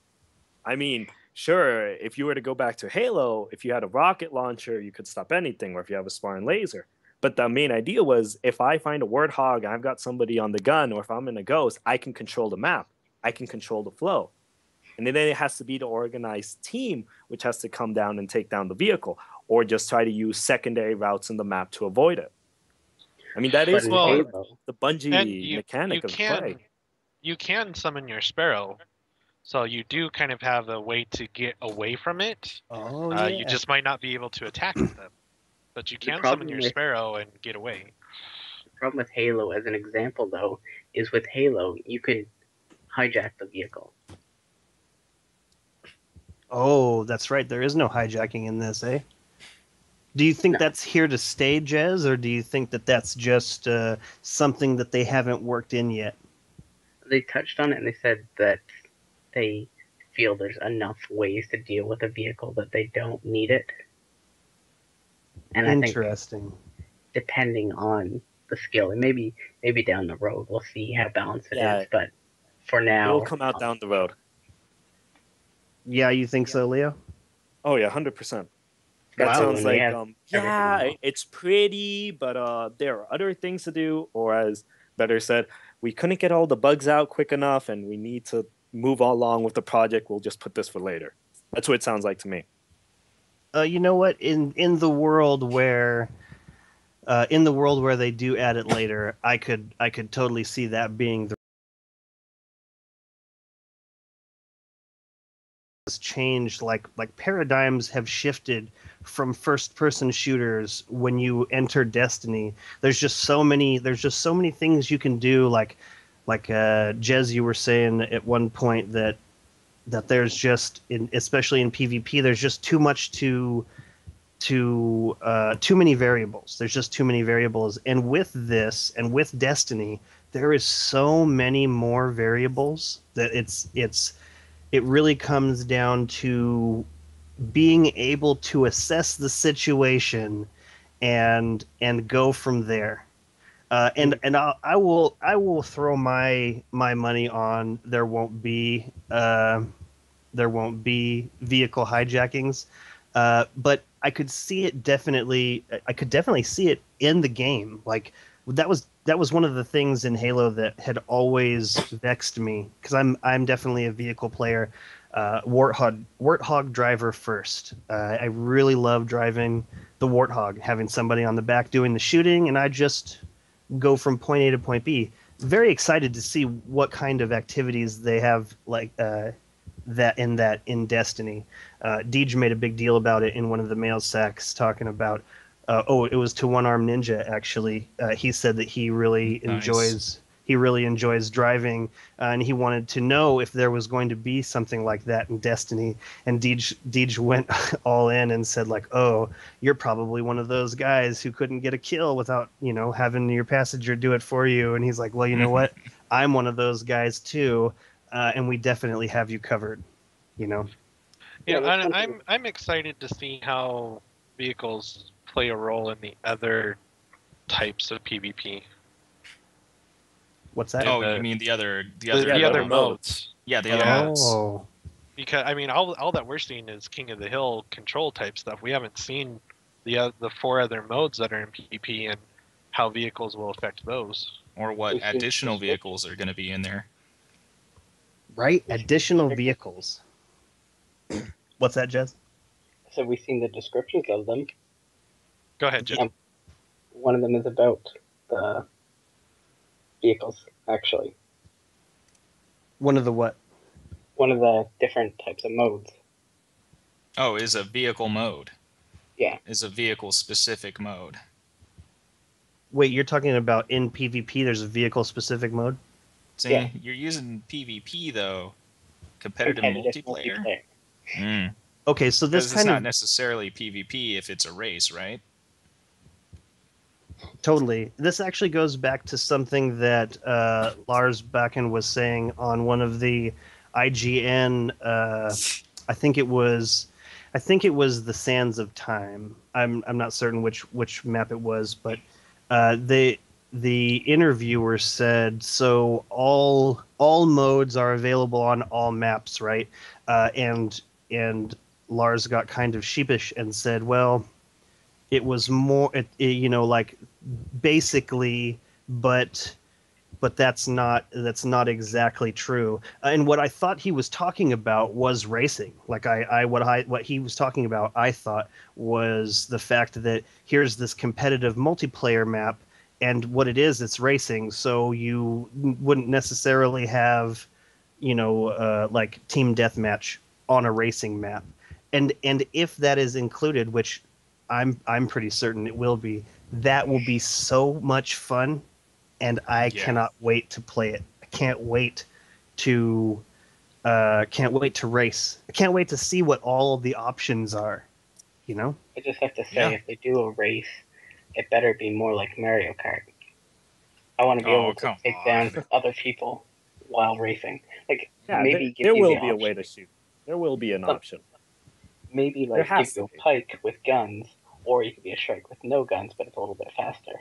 I mean, sure, if you were to go back to Halo, if you had a rocket launcher, you could stop anything, or if you have a Spartan laser. But the main idea was if I find a Warthog and I've got somebody on the gun, or if I'm in a Ghost, I can control the map. I can control the flow. And then it has to be the organized team, which has to come down and take down the vehicle, or just try to use secondary routes in the map to avoid it. I mean, that But is in Well, part of Halo, the And Bungie mechanic of the play. you can summon your Sparrow, so you do kind of have a way to get away from it. Oh You just might not be able to attack them, but you The can summon problem your with- Sparrow and get away. the problem with Halo, as an example, though, is with Halo, you could hijack the vehicle. Oh, that's right. There is no hijacking in this, eh? Do you think No. that's here to stay, Jez, or do you think that that's just something that they haven't worked in yet? They touched on it and they said that they feel there's enough ways to deal with a vehicle that they don't need it. And I think Interesting. depending on the skill, and maybe down the road we'll see how balanced it Yeah. is. But for It now, will come out down the road. Yeah, you think so, Leo? Oh yeah, 100%. That Wow, sounds when we like have yeah, everything it's pretty, but there are other things to do. Or as Better said, we couldn't get all the bugs out quick enough, and we need to move along with the project. We'll just put this for later. That's what it sounds like to me. You know what? In the world where they do add it later, I could totally see that being the has changed. Like paradigms have shifted from first person shooters when you enter Destiny. There's just so many things you can do. Like Jez, you were saying at one point that there's just especially in PvP, there's just too much too many variables. There's just too many variables. And with this and with Destiny, there is so many more variables that it really comes down to being able to assess the situation and go from there. And I will throw my money on there won't be vehicle hijackings, but I could see it definitely. I could definitely see it in the game. Like that was one of the things in Halo that had always vexed me, because I'm definitely a vehicle player. Warthog driver first. I really love driving the Warthog, having somebody on the back doing the shooting, and I just go from point A to point B. Very excited to see what kind of activities they have that in Destiny. Deej made a big deal about it in one of the mail sacks, talking about it was to One Arm Ninja actually. He said that he really Nice. enjoys driving, and he wanted to know if there was going to be something like that in Destiny. And Deej went all in and said like, "Oh, you're probably one of those guys who couldn't get a kill without having your passenger do it for you." And he's like, "Well, you know what? I'm one of those guys too, and we definitely have you covered." Yeah, Yeah, that's and something- I'm excited to see how vehicles play a role in the other types of PvP. What's that? Oh, the- you mean the other The Yeah, other the modes. Yeah, the Yeah. other modes. Oh, Because I mean, all that we're seeing is King of the Hill control type stuff. We haven't seen the 4 other modes that are in PvP and how vehicles will affect those. Or what We've seen additional specific- vehicles are going to be in there. right. Additional vehicles. What's that, Jez? So we've seen the descriptions of them. Go ahead, Jim. Um, One of them is about the vehicles, actually. One of the what? One of the different types of modes. Oh, is a vehicle mode. Yeah. Is a vehicle specific mode. Wait, you're talking about in PvP? There's a vehicle specific mode. See, Yeah. you're using PvP though. Competitive multiplayer. Okay, so this Because it's kind not of necessarily PvP if it's a race, right? totally. This actually goes back to something that Lars Bakken was saying on one of the IGN. I think it was the Sands of Time. I'm not certain which map it was, but the interviewer said so all modes are available on all maps, right? And Lars got kind of sheepish and said, well, it was more like basically, but that's not exactly true. And what I thought he was talking about was racing. Like what he was talking about, I thought was the fact that here's this competitive multiplayer map, and what it is, it's racing. So you wouldn't necessarily have, like team deathmatch on a racing map. And if that is included, which I'm pretty certain it will be, that will be so much fun, and I cannot wait to play it. I can't wait to race. I can't wait to see what all of the options are. I just have to say, if they do a race, it better be more like Mario Kart. I want to be able to take down other people while racing. Like maybe there will be a way to shoot. There will be an option. Maybe like give you a pike with guns, or you could be a shark with no guns, but it's a little bit faster.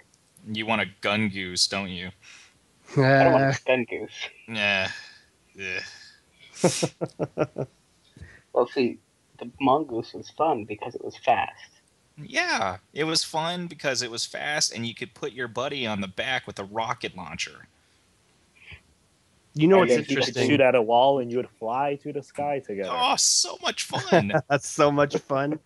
You want a gun goose, don't you? I don't want a gun goose. Yeah. Well, see, the mongoose was fun because it was fast. Yeah, it was fun because it was fast, and you could put your buddy on the back with a rocket launcher. You know what's You could interesting? shoot at a wall and you would fly to the sky together. Oh, so much fun! That's so much fun.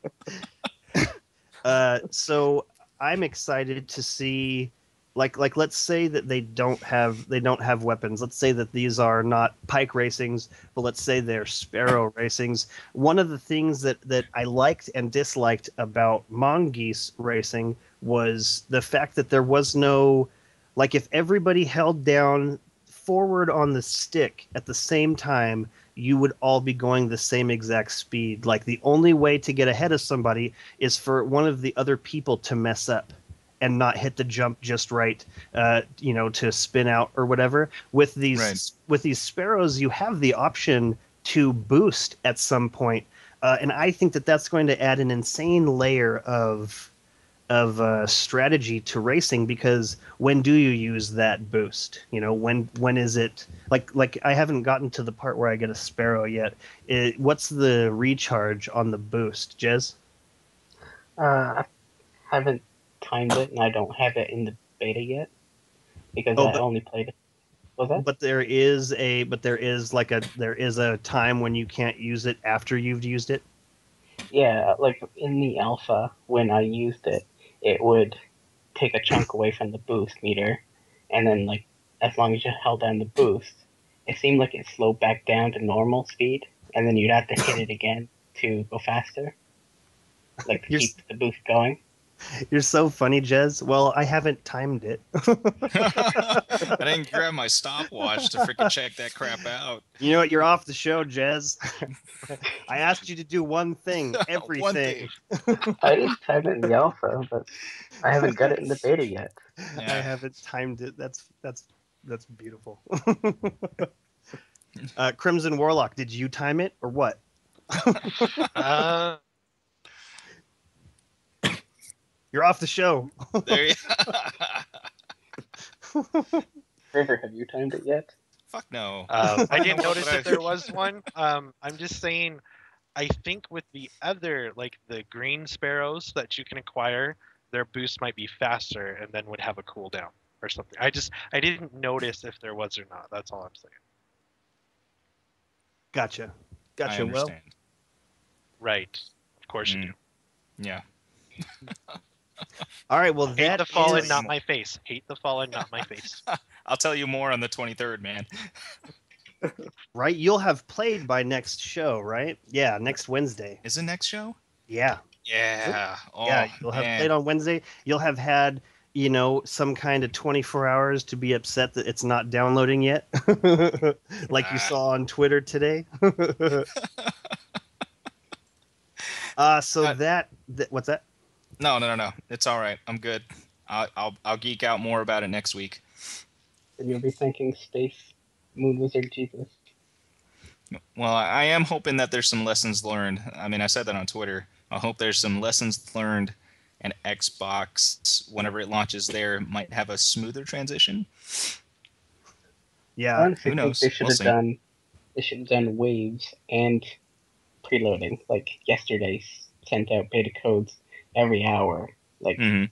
So I'm excited to see, like let's say that they don't have weapons. Let's say that these are not pike racings, but let's say they're sparrow racings. One of the things that I liked and disliked about mongoose racing was the fact that there was no, like, if everybody held down forward on the stick at the same time, you would all be going the same exact speed. Like, the only way to get ahead of somebody is for one of the other people to mess up and not hit the jump just right, to spin out or whatever. With these sparrows, you have the option to boost at some point, and I think that that's going to add an insane layer of strategy to racing, because when do you use that boost? When is it like I haven't gotten to the part where I get a sparrow yet. What's the recharge on the boost, Jez? I haven't timed it, and I don't have it in the beta yet because I only played it. Was that? But there is a time when you can't use it after you've used it. Yeah, like in the alpha, when I used it, it would take a chunk away from the boost meter, and then like as long as you held down the boost, it seemed like it slowed back down to normal speed, and then you'd have to hit it again to go faster, like to keep the boost going. You're so funny, Jez. Well, I haven't timed it. I didn't grab my stopwatch to freaking check that crap out. You know what? You're off the show, Jez. I asked you to do one thing, everything. One thing. I didn't time it in the alpha, but I haven't got it in the beta yet. Yeah. I haven't timed it. That's beautiful. Crimson Warlock, did you time it or what? You're off the show. There you River, have you timed it yet? Fuck no. I didn't notice if there was one. I'm just saying, I think with the other, like the green sparrows that you can acquire, their boost might be faster and then would have a cooldown or something. I didn't notice if there was or not. That's all I'm saying. Gotcha. I understand. Right. Of course you do. Yeah. All right. Well, hate the fallen, not my face. Hate the fallen, not my face. I'll tell you more on the 23rd, man. Right? You'll have played by next show, right? Yeah, next Wednesday. Is it next show? Yeah. Yeah. Oh, Yeah, you'll have man. played on Wednesday. You'll have had, some kind of 24 hours to be upset that it's not downloading yet, like you saw on Twitter today. So Uh, what's that? No. It's all right. I'm good. I'll geek out more about it next week. And you'll be thanking Space Moon Wizard Jesus. Well, I am hoping that there's some lessons learned. I mean, I said that on Twitter. I hope there's some lessons learned, and Xbox, whenever it launches there, might have a smoother transition. I Yeah. honestly Who think knows? they should We'll have see. done. They should have done waves and preloading. Like yesterday, sent out beta codes every hour. Like, Hmm.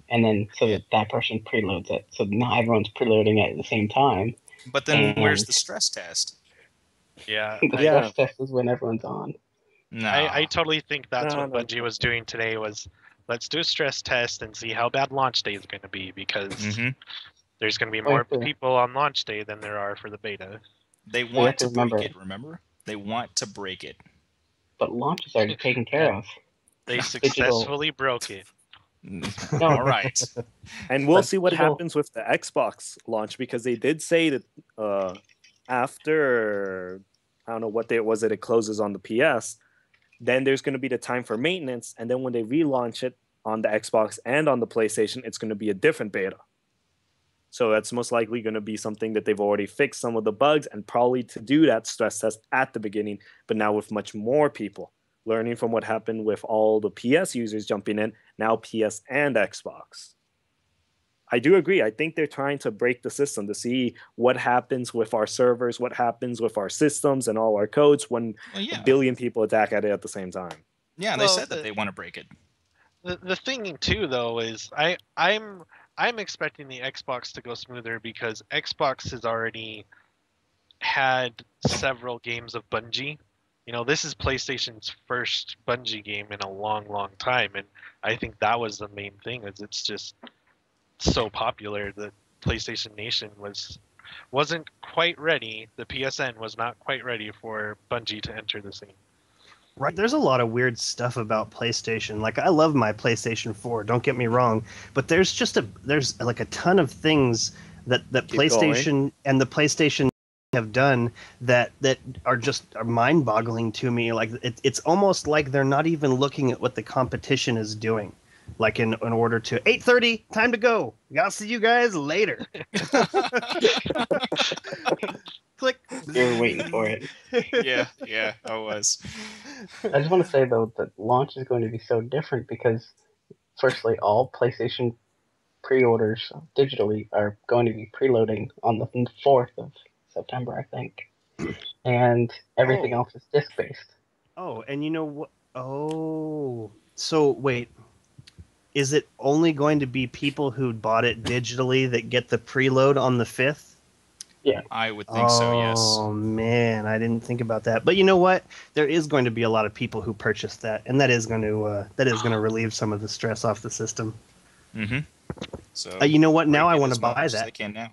and then so that person preloads it. So not everyone's preloading it at the same time. But then where's And- the stress test? Yeah, The Yeah. stress test is when everyone's on. No. I totally think that's No, what no. Bungie was doing today. Was let's do a stress test and see how bad launch day is going to be, because Hmm. there's going to be Oh, more yeah. people on launch day than there are for the beta. They have want to to break remember- it, remember? They want to break it. But launch is already taken care of. They successfully broke it. All right. And we'll But see what people- happens with the Xbox launch, because they did say that after, I don't know what day it was that it closes on the PS, then there's going to be the time for maintenance, and then when they relaunch it on the Xbox and on the PlayStation, it's going to be a different beta. So that's most likely going to be something that they've already fixed some of the bugs, and probably to do that stress test at the beginning, but now with much more people learning from what happened with all the PS users jumping in, now PS and Xbox. I do agree. I think they're trying to break the system to see what happens with our servers, what happens with our systems and all our codes when Well, yeah. a billion people attack at it at the same time. Yeah, they Well, said that they want to break it. The thing too, though, is I'm expecting the Xbox to go smoother, because Xbox has already had several games of Bungie. This is PlayStation's first Bungie game in a long, long time, and I think that was the main thing. Is it's just so popular that PlayStation Nation wasn't quite ready. The PSN was not quite ready for Bungie to enter the scene. Right, there's a lot of weird stuff about PlayStation. Like, I love my PlayStation 4, don't get me wrong, but there's like a ton of things that PlayStation and the PlayStation have done that are mind-boggling to me. Like, it's almost like they're not even looking at what the competition is doing. Like, in order to 8:30, time to go. I'll see you guys later. Click. You're waiting for it. Yeah, I was. I just want to say though that launch is going to be so different because, firstly, all PlayStation pre-orders digitally are going to be preloading on the 4th of September, I think, and everything else is disc-based. Oh, and you know what? Oh, so wait. Is it only going to be people who bought it digitally that get the preload on the 5th? Yeah. I would think so, yes. Oh, man, I didn't think about that. But you know what? There is going to be a lot of people who purchase that, and that is going to relieve some of the stress off the system. Mm-hmm. So You know what? Now break I it want as to buy much as that. they can now.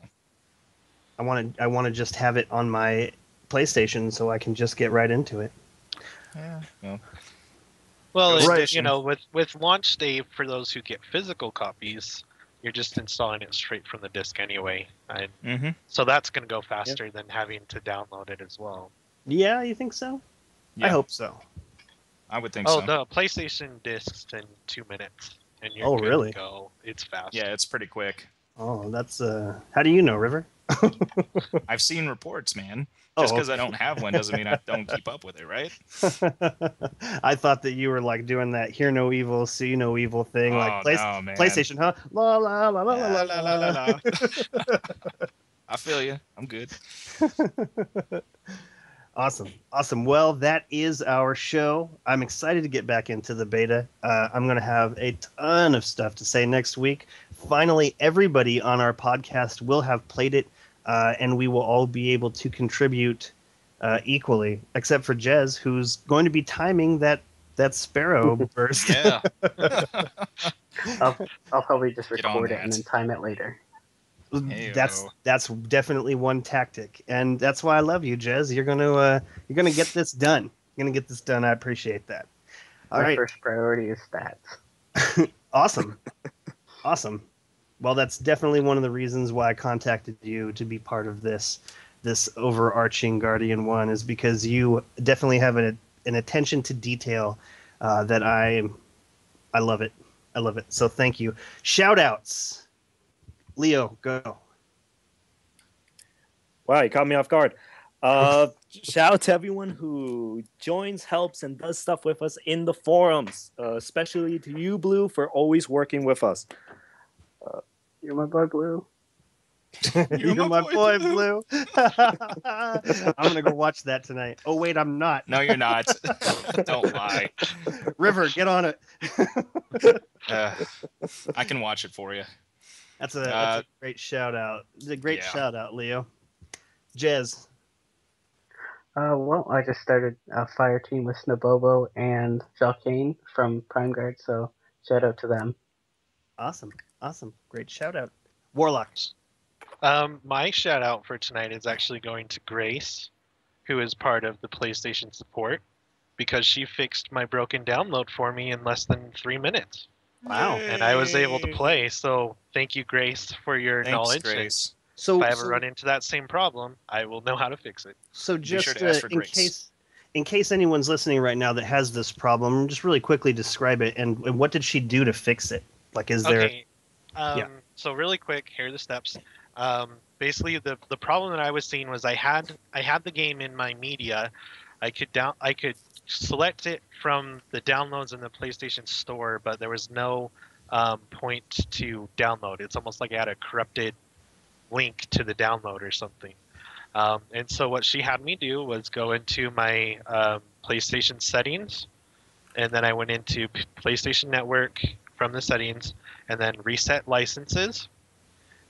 I want to just have it on my PlayStation so I can just get right into it. Yeah, well, Well, Ghost Right. Edition. with launch day, for those who get physical copies, you're just installing it straight from the disc anyway, and mm-hmm. so that's going to go faster than having to download it as well. Yeah, you think so? Yeah, I hope so. I would think Oh, so. the PlayStation discs in 2 minutes, and you're Oh, good really? to go. It's fast. Yeah, it's pretty quick. Oh, that's how do you know, River? I've seen reports, man. Oh, Just because okay. I don't have one doesn't mean I don't keep up with it, right? I thought that you were like doing that "hear no evil, see no evil" thing, Oh, like no, man. PlayStation, huh? La la la la la la la la. I feel you. I'm good. Awesome. Well, that is our show. I'm excited to get back into the beta. I'm going to have a ton of stuff to say next week. Finally, everybody on our podcast will have played it, and we will all be able to contribute equally, except for Jez, who's going to be timing that Sparrow burst. Yeah. I'll probably just Get on record it and that. then time it later. Heyo. That's definitely one tactic, and that's why I love you, Jez. You're gonna get this done. You're gonna get this done. I appreciate that. All My right, first priority is stats. awesome, awesome. Well, that's definitely one of the reasons why I contacted you to be part of this overarching Guardian One is because you definitely have an attention to detail that I love it. I love it. So thank you. Shout outs. Leo, go. Wow, you caught me off guard. Shout out to everyone who joins, helps, and does stuff with us in the forums. Especially to you, Blue, for always working with us. You're my boy, Blue. You're my boy, Blue. I'm gonna go watch that tonight. Oh wait, I'm not. No, you're not. Don't lie. River, get on it. I can watch it for you. That's a great shout out. It's a great Yeah. shout out, Leo. Jez. Well, I just started a fire team with Snabobo and Jalkane from Prime Guard, so shout out to them. Awesome. Awesome. Great shout out. Warlock. My shout out for tonight is actually going to Grace, who is part of the PlayStation support, because she fixed my broken download for me in less than 3 minutes. Wow. And I was able to play, so thank you, Grace, for your Thanks, knowledge. Grace. So If I ever run into that same problem, I will know how to fix it. So just sure to ask for in grace. case anyone's listening right now that has this problem, just really quickly describe it and what did she do to fix it? Like, is there? Okay. Yeah. So really quick, here are the steps. Basically, the problem that I was seeing was I had the game in my media. I could select it from the downloads in the PlayStation Store, but there was no point to download. It's almost like I had a corrupted link to the download or something. And so what she had me do was go into my PlayStation settings, and then I went into PlayStation Network from the settings, and then reset licenses.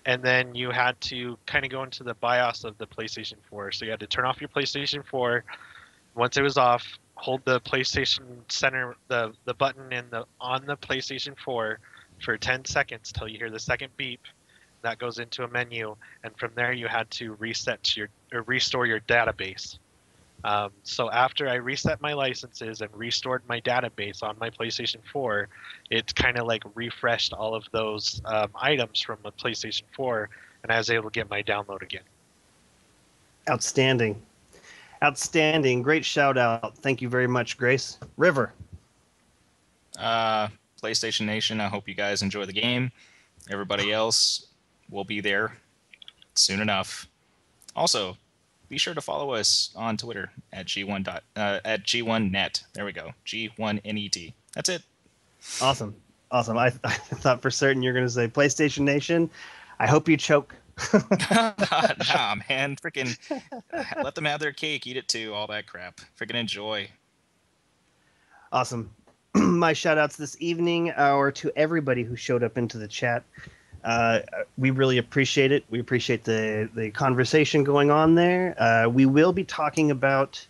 And then you had to kind of go into the BIOS of the PlayStation 4. So you had to turn off your PlayStation 4. Once it was off, hold the PlayStation Center, the button on the PlayStation 4 for 10 seconds till you hear the second beep. That goes into a menu, and from there you had to restore your database. So after I reset my licenses and restored my database on my PlayStation 4, it kind of like refreshed all of those items from the PlayStation 4, and I was able to get my download again. Outstanding. Outstanding. Great shout out. Thank you very much, Grace. River. PlayStation Nation, I hope you guys enjoy the game. Everybody else will be there soon enough. Also, be sure to follow us on Twitter at G1net. There we go. G1NET. That's it. Awesome. Awesome. I thought for certain you're going to say PlayStation Nation. I hope you choke. Nah, man. Freaking let them have their cake. Eat it too. All that crap. Freaking enjoy. Awesome. My shout outs this evening are to everybody who showed up into the chat. We really appreciate it. We appreciate the conversation going on there. We will be talking about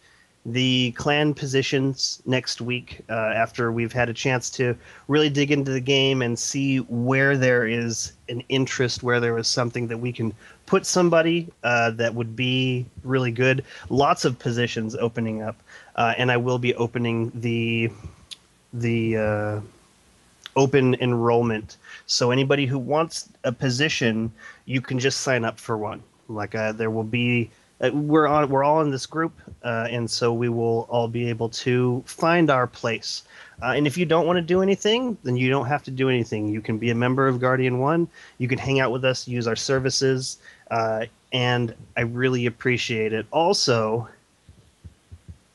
the clan positions next week after we've had a chance to really dig into the game and see where there is an interest, where there is something that we can put somebody that would be really good. Lots of positions opening up, and I will be opening the open enrollment. So anybody who wants a position, you can just sign up for one. Like there will be, we're all in this group, and so we will all be able to find our place. And if you don't want to do anything, then you don't have to do anything. You can be a member of Guardian One. You can hang out with us, use our services, and I really appreciate it. Also,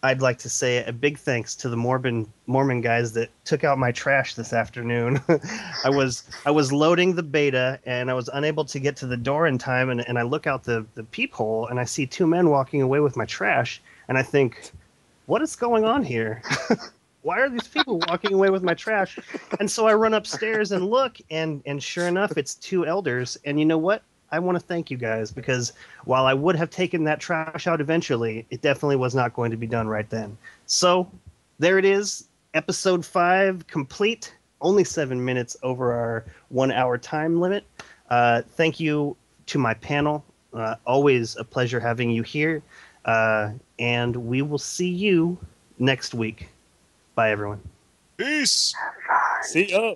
I'd like to say a big thanks to the Mormon guys that took out my trash this afternoon. I was loading the beta and I was unable to get to the door in time, and I look out the peephole and I see two men walking away with my trash, and I think, what is going on here? Why are these people walking away with my trash? And so I run upstairs and look, and sure enough, it's two elders. And you know what? I want to thank you guys, because while I would have taken that trash out eventually, it definitely was not going to be done right then. So there it is, episode 5 complete, only 7 minutes over our 1 hour time limit. Thank you to my panel. Always a pleasure having you here. And we will see you next week. Bye, everyone. Peace. See ya.